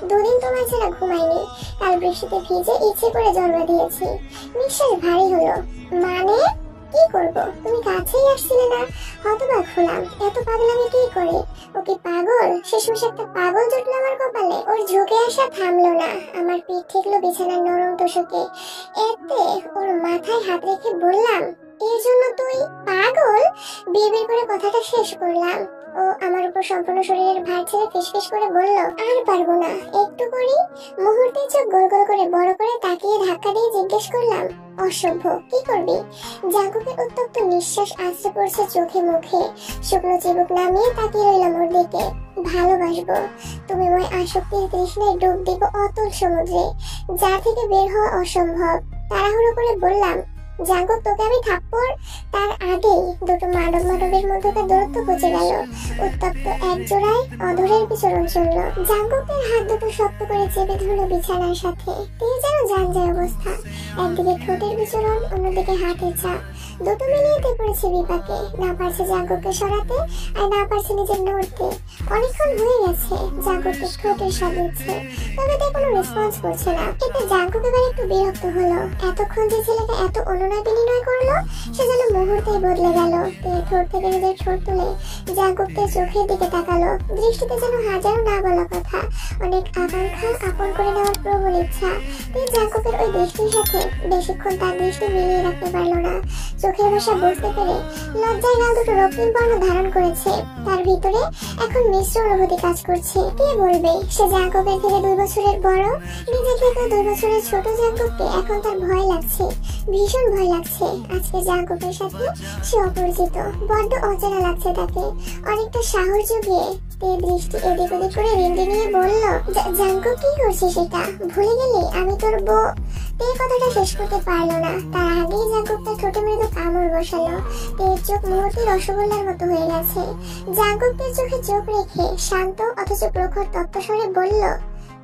দুদিন তোমার ছাড়া ঘুমাইনি, কাল বৃষ্টিতে ভিজে ইচ্ছে করে জন্ম দিয়েছি। নিঃশ্বাস ভারী হলো। মানে কি করব, তুমি কাছেই আসছিলে না। হতবাক হলাম, এত পাগলামি কি করে? ও কি পাগল? শেষমেশ একটা পাগল জুটলো আমার কপালে। ওর ঝুঁকে আসা থামলো না, আমার পিঠ ঠেকলো বিছানার নরম তোষকে। এতে ওর মাথায় হাত রেখে বললাম, এর জন্য তুই পাগল? বিড়বিড় করে কথাটা শেষ করলাম। ও আমার উপর সম্পূর্ণ শরীরের ভার ছেড়ে ফিসফিস করে বলল, আর পারবো না, একটু করি। মুহূর্তে চোখ গোল গোল করে বড় করে তাকিয়ে ধাক্কা দিয়ে জিজ্ঞেস করলাম, অসভ্য, কি করবি? জাঙ্কুকের উত্তপ্ত নিঃশ্বাস আছড়ে পড়ছে চোখে মুখে। শুকনো চিবুক নামিয়ে তাকিয়ে রইলাম ওর দিকে। ভালোবাসবো, তুমি মই আসক্তির তৃষ্ণায় ডুব দিব অতল সমুদ্রে, যা থেকে বের হওয়া অসম্ভব। তাড়াহুড়ো করে বললাম, জাঙ্কুক, তোকে আমি থাপ্পড়। তার আগেই দুটো মানবের মধ্যকার দূরত্ব বুঝে গেল। উত্তপ্ত এক জোড়ায় অধরের বিচরণ চলল। জাঙ্কুকের হাত দুটো শক্ত করে চেপে ধরল বিছানার সাথে। তিনি যেন যানজয় অবস্থা, একদিকে ঠোঁটের বিচরণ, অন্যদিকে হাতের চাপ। দুটো মিলিয়ে পড়েছে বিপাকে। না পারছে জাঙ্কুককে সরাতে, আর না পারছে নিজের নড়তে। অনেকক্ষণ হয়ে গেছে জাঙ্কুকের ঠোঁটের স্বাদ নিচ্ছে, তবে তাই কোনো রেসপন্স করছে না। এতে জাঙ্কুক এবার একটু বিরক্ত হলো। এতক্ষণ যে ছেলেটা এত অনুনয় বিনিময় করলো, সে যেন মুহূর্তেই বদলে গেল। তিনি ঠোঁট থেকে নিজের ঠোঁট তুলে জাঙ্কুকের চোখের দিকে তাকালো। দৃষ্টিতে যেন হাজারো না বলা কথা, অনেক আকাঙ্ক্ষা, আপন করে নেওয়ার প্রবল ইচ্ছা। তিনি জাঙ্কুকের ওই দৃষ্টির সাথে বেশিক্ষণ তার দৃষ্টি মিলিয়ে রাখতে পারলো না। চোখের ভাষা বুঝতে পেরে লজ্জায় গাল দুটো রক্তিম বর্ণ ধারণ করেছে। তার ভিতরে এখন মিশ্র অনুভূতি কাজ করছে। কে বলবে সে জাঙ্কুকের থেকে 2 বছরের বড়? নিজে থেকে 2 বছরের ছোট জাঙ্কুককে এখন তার ভয় লাগছে, ভীষণ ভয় লাগছে। আজকে জাঙ্কুকের সাথে সে অপরিচিত, বড্ড অচেনা লাগছে তাকে। অনেকটা সাহস জুগিয়ে তে দৃষ্টি এদিক ওদিক করে রিন্দি নিয়ে বলল, জাঙ্কুক, কি করছিস এটা? ভুলে গেলি আমি তোর বউ? তে কথাটা শেষ করতে পারলো না, তার আগেই জাঙ্কুক তার ঠোঁটে মৃদু কামড় বসালো। তের চোখ মুহূর্তে রসগোল্লার মতো হয়ে গেছে। জাঙ্কুক তের চোখে চোখ রেখে শান্ত অথচ প্রখর তত্ত্বস্বরে বলল,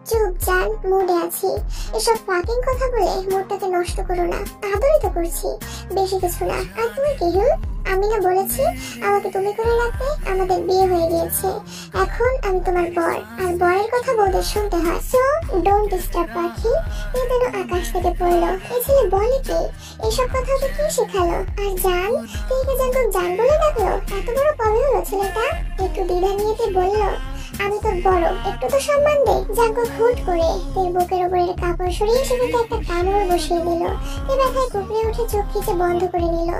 চুপ জান, মুডে আছি। এসব ফাকিং কথা বলে মুডটাকে নষ্ট করো না। আদরই তো করছি, বেশি কিছু না। আর তুমি কি? আমি না বলেছি আমাকে তুমি করে রাখতে? আমাদের বিয়ে হয়ে গিয়েছে, এখন আমি তোমার বর, আর বরের কথা বউদের শুনতে হয়। সো ডোন্ট ডিস্টার্ব পাখি। এ যেন আকাশ থেকে পড়লো। এই ছেলে বলে কি? এইসব কথা ওকে কে শেখালো? আর জান, তুইকে জাঙ্কুক জান বলে ডাকলো? এত বড় কবে হলো ছেলেটা? একটু দ্বিধা নিয়ে বলল, আমি তোর বড়, একটু তো সম্মান দে। জাঙ্কুক হুট করে তের বুকের উপরের কাপড় সরিয়ে সেটাতে একটা কামড় বসিয়ে দিল। তে ব্যথায় কুকড়ে উঠে চোখ খিচে বন্ধ করে নিল।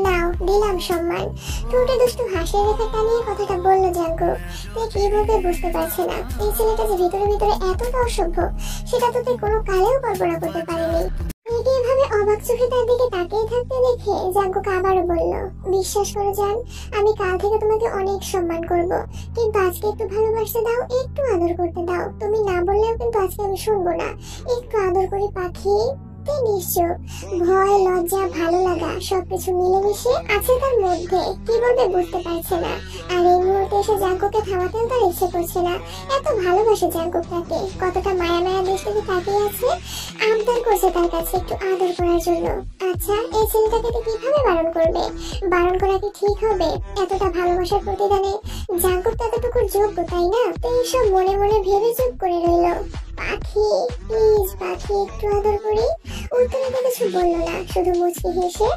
নাও, দিলাম সম্মান। ঠোঁটে দুষ্টু হাসির রেখা টানিয়ে কথাটা বলল জাঙ্কুক। তে কিভাবে বুঝতে পারছে না এই ছেলেটা যে ভিতরে ভিতরে এতটা অসভ্য, সেটা তো তে কোনো কালেও কল্পনা করতে পারেনি। এভাবে অবাক চোখে তার দিকে তাকিয়ে থাকতে দেখে জাঙ্কুক আবারও বলল, বিশ্বাস করো জান, আমি কাল থেকে তোমাকে অনেক সম্মান করব, কিন্তু আজকে একটু ভালোবাসতে দাও, একটু আদর করতে দাও। তুমি না বললেও কিন্তু আজকে আমি শুনবো না। একটু আদর করি পাখি। নিশ্চয় ভয়, লজ্জা, ভালো লাগা সবকিছু মিলেমিশে আছে তার মধ্যে। কি বলবে বুঝতে পারছে না। আর এই মুহূর্তে এসে জাঙ্কুককে থামাতেও তার ইচ্ছে করছে না। এত ভালোবাসে জাঙ্কুক তাকে, কতটা মায়া মায়া দৃষ্টিতে তাকিয়ে আছে, আবদার করছে তার কাছে একটু আদর করার জন্য। আচ্ছা, এই ছেলেটাকে কিভাবে বারণ করবে? বারণ করা কি ঠিক হবে? এতটা ভালোবাসার প্রতিদানে জাঙ্কুক এতটুকু যোগ্য, তাই না? তো এইসব মনে মনে ভেবে চুপ করে রইল। পাখি, প্লিজ পাখি, একটু আদর করি। উত্তরে তো কিছু বললো না, শুধু মুচকি হেসে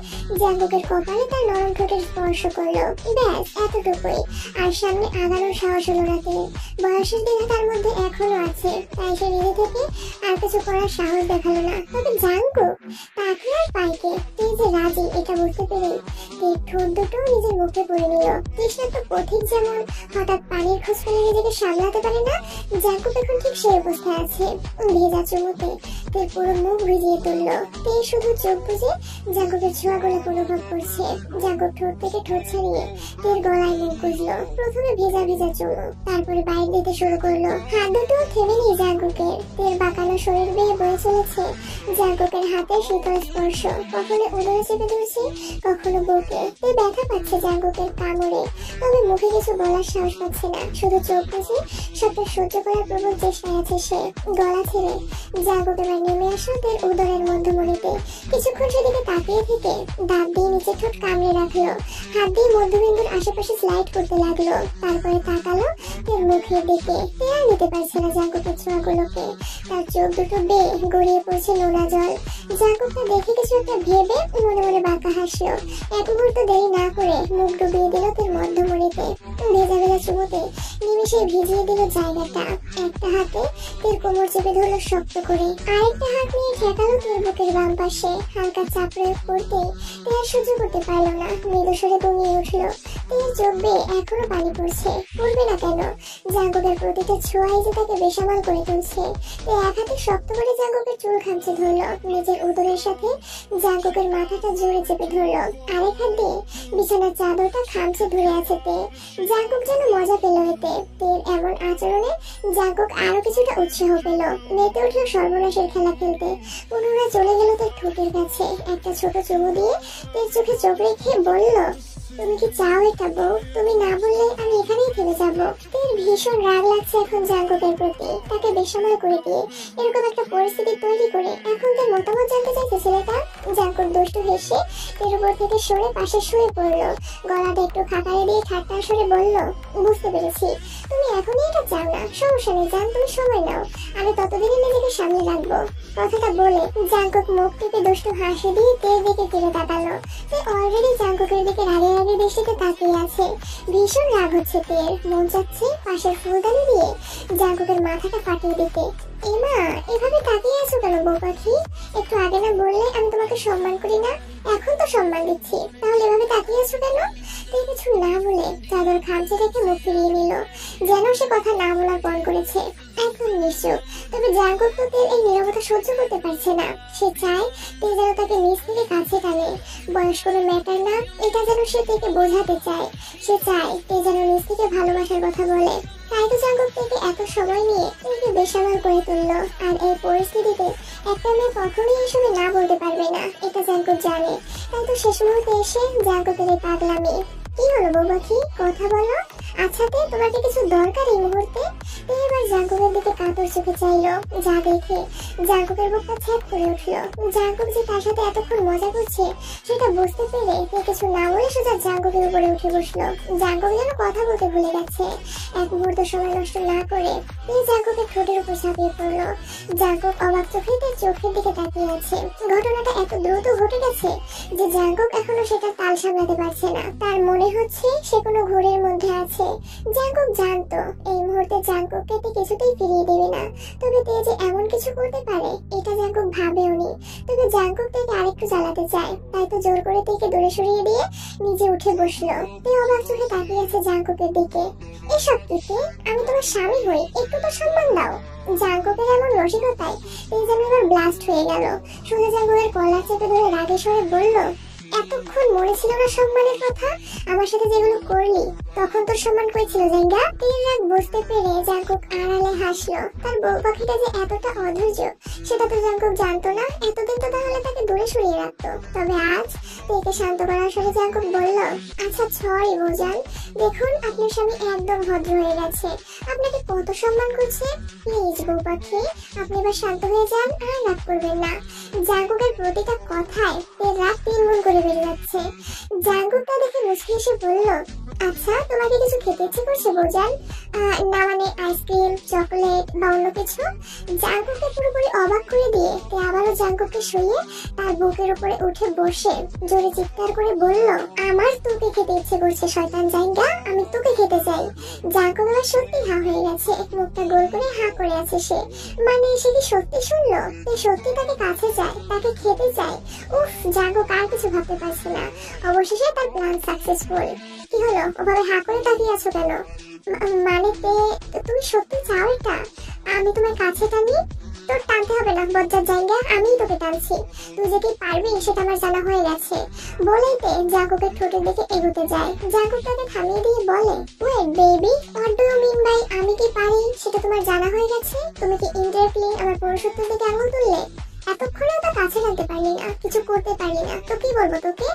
জাঙ্কুকের কপালে তার নরম ঠোঁটের স্পর্শ করলো। ব্যাস, এতটুকুই। আর সামনে আগানোর সাহস হলো না তিনি। বয়সের দ্বিধা তার মধ্যে এখনো আছে, তাই সে নিজে থেকে আর কিছু করার সাহস দেখালো না। তবে জাঙ্কুক তাকে আর পাইকে তুই যে রাজি এটা বুঝতে পেরে ঠোঁট দুটো নিজের মুখে পড়ে নিল। তৃষ্ণা তো পথিক যেমন হঠাৎ পানির খোঁজ পেলে নিজেকে সামলাতে পারে না, জাঙ্কুক এখন ঠিক সেই অবস্থায় আছে। ভেজা চুমুতে তের পুরো মুখ ভিজিয়ে তুলল। তে শুধু চোখ বুজে জাঙ্কুকের ছোঁয়াগুলো অনুভব করছে। জাঙ্কুক ঠোঁট থেকে ঠোঁট ছাড়িয়ে তের গলায় মুখ গুজলো। প্রথমে ভেজা ভেজা চুমু, তারপরে বাইক দিতে শুরু করলো। হাত দুটো থেমে নেই জাঙ্কুকের। তের বাঁকানো শরীর বেয়ে বয়ে চলেছে জাঙ্কুকের হাতের শীতল স্পর্শ। কখনো উদরে চেপে ধরছে, কখনো বুকে। তে ব্যথা পাচ্ছে জাঙ্কুকের কামড়ে, তবে মুখে কিছু বলার সাহস পাচ্ছে না। শুধু চোখ বুজে সবটা সহ্য করার প্রবল চেষ্টায় আছে সে। গলা ছেড়ে জাঙ্কুক এবার নেমে আসো তের উদরের মধ্যমণিতে। কিছুক্ষণ সেদিকে তাকিয়ে থেকে দাঁত দিয়ে নিচে ঠোঁট কামড়ে রাখলো। হাত দিয়ে মধ্যবিন্দুর আশেপাশে স্লাইড করতে লাগলো। তারপরে তাকালো তের মুখের দিকে। তে আর নিতে পারছে না জাঙ্কুকের ছোঁয়াগুলোকে। তার চোখ দুটো বেয়ে গড়িয়ে পড়ছে নোনা জল। জাঙ্কুকটা দেখে কিছু একটা ভেবে মনে মনে বাঁকা হাসলো। এক মুহূর্ত দেরি না করে মুখ ডুবিয়ে দিল তের মধ্যমণিতে। ভেজা ভেজা চুমুতে নিমিষে ভিজিয়ে দিল জায়গাটা। একটা হাতে তের কোমর চেপে ধরলো শক্ত করে, আরেকটা হাত নিয়ে ঠেকালো তের বুকের বাম পাশে। হালকা চাপ প্রয়োগ করতে তে আর সহ্য করতে পারলো না, মৃদু সরে ঘুমিয়ে উঠলো। তের চোখ বেয়ে এখনো পানি পড়ছে, পড়বে না কেন? জাঙ্কুকের প্রতিটা ছোঁয়াই যে তাকে বেসামাল করে তুলছে। তে এক হাতে শক্ত করে জাঙ্কুকের চুল খামচে ধরলো, নিজের উদরের সাথে জাঙ্কুকের মাথাটা জোরে চেপে ধরলো। আরেক হাত দিয়ে বিছানার চাদরটা খামচে ধরে আছে তে। জাঙ্কুক যেন মজা পেল এতে। তের এমন আচরণে জাঙ্কুক আরো কিছুটা উৎসাহ পেল। মেতে উঠলো সর্বনাশের খেলা খেলতে। পুনরায় চলে গেল তার ঠোঁটের কাছে। একটা ছোট চুমু দিয়ে তের চোখে চোখ রেখে বলল, তুমি কি চাও এটা বউ? তুমি না বললে আমি এখানেই থেমে যাবো। তের ভীষণ রাগ লাগছে এখন জাঙ্কুকের প্রতি। তাকে বেসামাল করে দিয়ে এরকম একটা পরিস্থিতি তৈরি করে এখন তার মতামত জানতে চাইছে ছেলেটা। জাঙ্কুক দুষ্টু হেসে তের উপর থেকে সরে পাশে শুয়ে পড়লো। গলাটা একটু খাকারে দিয়ে ঠাট্টা সরে বলল, বুঝতে পেরেছি তুমি এখনই এটা চাও না। সমস্যা নেই জান, তুমি সময় নাও, আমি ততদিনে নিজেকে সামনে রাখবো। কথাটা বলে জাঙ্কুক মুখ টিপে দুষ্টু হাসি দিয়ে তের দিকে ফিরে তাকালো। তে অলরেডি জাঙ্কুকের দিকে রাগে রাগে দৃষ্টিতে তাকিয়ে আছে। ভীষণ রাগ হচ্ছে তের। মন চাচ্ছে পাশের ফুলদানি দিয়ে জাঙ্কুকের মাথাটা ফাটিয়ে দিতে। এমা, এভাবে তাকিয়ে আছো কেন বউ পাখি? একটু আগে না বললে আমি তোমাকে সম্মান করি না? এখন তো সম্মান দিচ্ছি, তাহলে এভাবে তাকিয়ে আছো কেন? তে কিছু না বলে চাদর খামচে রেখে মুখ ফিরিয়ে নিল, যেন সে কথা না বলার পণ করেছে। একদম নিশ্চয়। তবে জাঙ্কুক তো তের এই নীরবতা সহ্য করতে পারছে না। সে চায় তে যেন তাকে নিজ থেকে কাছে টানে। বয়স কোনো ম্যাটার না, এটা যেন সে তেকে বোঝাতে চায়। সে চায় তে যেন নিজ থেকে ভালোবাসার কথা বলে। তাই তো জাঙ্কুক থেকে এত সময় নিয়ে তেকে বেসামাল করে তুললো। আর এই পরিস্থিতিতে একটা মেয়ে কখনোই এসবে না বলতে পারবে না, এটা জাঙ্কুক জানে। তাই তো শেষ মুহূর্তে এসে জাঙ্কুকের এই পাগলামি। কি হলো বউ পাখি, কথা বলো। আচ্ছা তে, তোমার কি কিছু দরকার এই মুহূর্তে? তে এবার জাঙ্কুকের দিকে কাতর চোখে চাইলো। যা দেখে জাঙ্কুকের বুকটা ছ্যাঁক করে উঠলো। জাঙ্কুক যে তার সাথে এতক্ষণ মজা করছে সেটা বুঝতে পেরে তে কিছু না বলে সোজা জাঙ্কুকের উপরে উঠে বসলো। জাঙ্কুক যেন কথা বলতে ভুলে গেছে। এক মুহূর্ত সময় নষ্ট না করে তে জাঙ্কুকের ঠোঁটের উপর ঝাঁপিয়ে পড়লো। জাঙ্কুক অবাক চোখে তার চোখের দিকে তাকিয়ে আছে। ঘটনাটা এত দ্রুত ঘটে গেছে যে জাঙ্কুক এখনো সেটা তাল সামলাতে পারছে না। তার মনে হচ্ছে সে কোনো ঘোরের মধ্যে আছে। জাঙ্কুক জানতো এই মুহূর্তে জাঙ্কুককে তে কিছুতেই ফিরিয়ে দেবে না। তবে তে যে এমন কিছু করতে পারে এটা জাঙ্কুক ভাবেওনি। তবে জাঙ্কুক তেকে আরেকটু জ্বালাতে চায়, তাই তো জোর করে তেকে দূরে সরিয়ে দিয়ে নিজে উঠে বসলো। তে অবাক চোখে তাকিয়ে আছে জাঙ্কুকের দিকে। এসব দিকে আমি তোমার স্বামী হই, একটু তো সম্মান দাও। জাঙ্কুকের এমন রসিকতায় তে যেন এবার ব্লাস্ট হয়ে গেল। সোজা জাঙ্কুকের কলার চেপে ধরে রাগে সরে বলল, এতক্ষণ মনে ছিল না সম্মানের কথা? আমার সাথে যেগুলো করলি তখন তোর সম্মান করেছিল জায়গা। তের রাগ বুঝতে পেরে জাঙ্কুক আড়ালে হাসলো। তার বউ পাখিটা যে এতটা অধৈর্য সেটা তো জাঙ্কুক জানতো না। এতদিন তো তাহলে তাকে দূরে সরিয়ে রাখতো। তবে আজ তেকে শান্ত করার সাথে জাঙ্কুক বলল, আচ্ছা সরি বউজান, দেখুন আপনার স্বামী একদম ভদ্র হয়ে গেছে, আপনাকে কত সম্মান করছে। প্লিজ বউ পাখি, আপনি এবার শান্ত হয়ে যান, আর রাগ করবেন না। জাঙ্কুকের প্রতিটা কথায় তের রাগ 3 গুণ করে বেড়ে যাচ্ছে। জাঙ্কুকটা দেখে মুচকি এসে বলল, আচ্ছা তোমাকে কিছু খেতে ইচ্ছে করছে বউজান? না মানে আইসক্রিম, চকলেট বা অন্য কিছু? জাঙ্কুককে পুরোপুরি অবাক করে দিয়ে তে আবারও জাঙ্কুককে শুয়ে তার বুকের উপরে উঠে বসে জোরে চিৎকার করে বলল, আমার তোকে খেতে ইচ্ছে করছে শয়তান জাইঙ্গা, আমি তোকে খেতে চাই। জাঙ্কুক এবার সত্যি হা হয়ে গেছে। মুখটা গোল করে হা করে আছে সে। মানে সে কি সত্যি শুনলো? সে সত্যি তাকে কাছে চায়, তাকে খেতে চায়। উফ, জাঙ্কুক আর কিছু ভাবতে পারছে না। অবশেষে তার প্ল্যান সাকসেসফুল। কি হলো, ওভাবে হা করে তাকিয়ে আছো কেন? মানে তুমি সত্যি চাও এটা? আমি তোমার কাছে টানি? তোর টানতে হবে না বজ্জার জায়গা, আমিই তোকে টানছি। তুই যে কি পারবি সেটা আমার জানা হয়ে গেছে। বলেইতে জাঙ্কুকের ঠোঁটের দিকে এগোতে যায়। জাঙ্কুক তাকে থামিয়ে দিয়ে বলে, wait baby, what do you mean by আমি কি পারি সেটা তোমার জানা হয়ে গেছে? তুমি কি ইনডাইরেক্টলি আমার পুরুষত্বের দিকে আঙুল তুললে? এতক্ষণেও তো কাছে রাখতে পারলি না, কিছু করতে পারলি না, তো কি বলবো তোকে?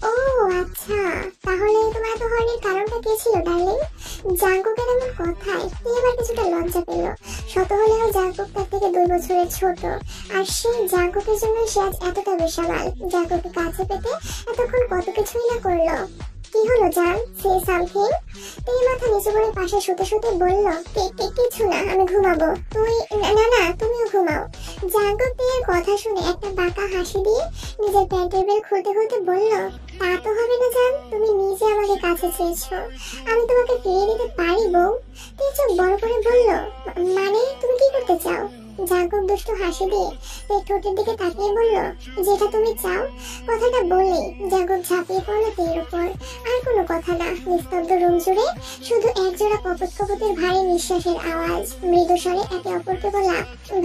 ও আচ্ছা, তাহলে তোমার এত হয়নির কারণটা কি ছিল ডার্লিং? জাঙ্কুকের এমন কথায় এবার কিছুটা লজ্জা পেল। শত হলেও জাঙ্কুক তার থেকে 2 বছরের ছোট, আর সেই জাঙ্কুকের জন্য সে আজ এতটা বেসামাল। জাঙ্কুকে কাছে পেতে এতক্ষণ কত কিছুই না করলো। কি হলো জান, সে সামথিং। তুই মাথা নিচু করে পাশে শুতে শুতে বলল, কিছু না, আমি ঘুমাবো। তুই না না, তুমিও ঘুমাও। জাঙ্কুক তেয়ের কথা শুনে একটা বাঁকা হাসি দিয়ে নিজের প্যান্টের বেল খুলতে খুলতে বলল, তা তো হবে না জান, তুমি নিজে আমাকে কাছে চেয়েছো, আমি তোমাকে ফিরিয়ে দিতে পারি বউ। তুই চোখ বড় করে বলল, মানে তুমি কি করতে চাও? জাঙ্কুক দুষ্টু হাসি দিয়ে তের ঠোঁটের দিকে তাকিয়ে বলল, যেটা তুমি চাও। কথাটা বলেই জাঙ্কুক ঝাঁপিয়ে পড়লো তের উপর। আর কোনো কথা না, নিস্তব্ধ রুম জুড়ে শুধু একজোড়া কপট কপটের ভারী নিঃশ্বাসের আওয়াজ। মৃদু স্বরে একে অপরকে বলা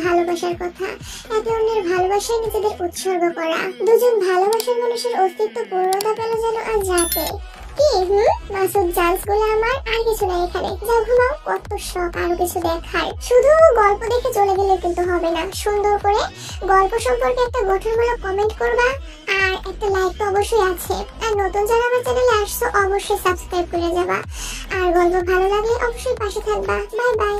ভালোবাসার কথা, একে অন্যের ভালোবাসায় নিজেদের উৎসর্গ করা। দুজন ভালোবাসার মানুষের অস্তিত্ব পূর্ণতা পেল যেন আজ রাতে। কি মাসুদ জান্স গুলো আমার, আর কিছু নাই এখানে, যাও ঘুমাও। কত শখ আরো কিছু দেখার, শুধু গল্প দেখে চলে গেলে কিন্তু হবে না। সুন্দর করে গল্প সম্পর্কে একটা গঠনমূলক কমেন্ট করবা, আর একটা লাইক তো অবশ্যই আছে। আর নতুন যারা আমার চ্যানেলে আসছো অবশ্যই সাবস্ক্রাইব করে যাবা। আর গল্প ভালো লাগলে অবশ্যই পাশে থাকবা। Bye bye.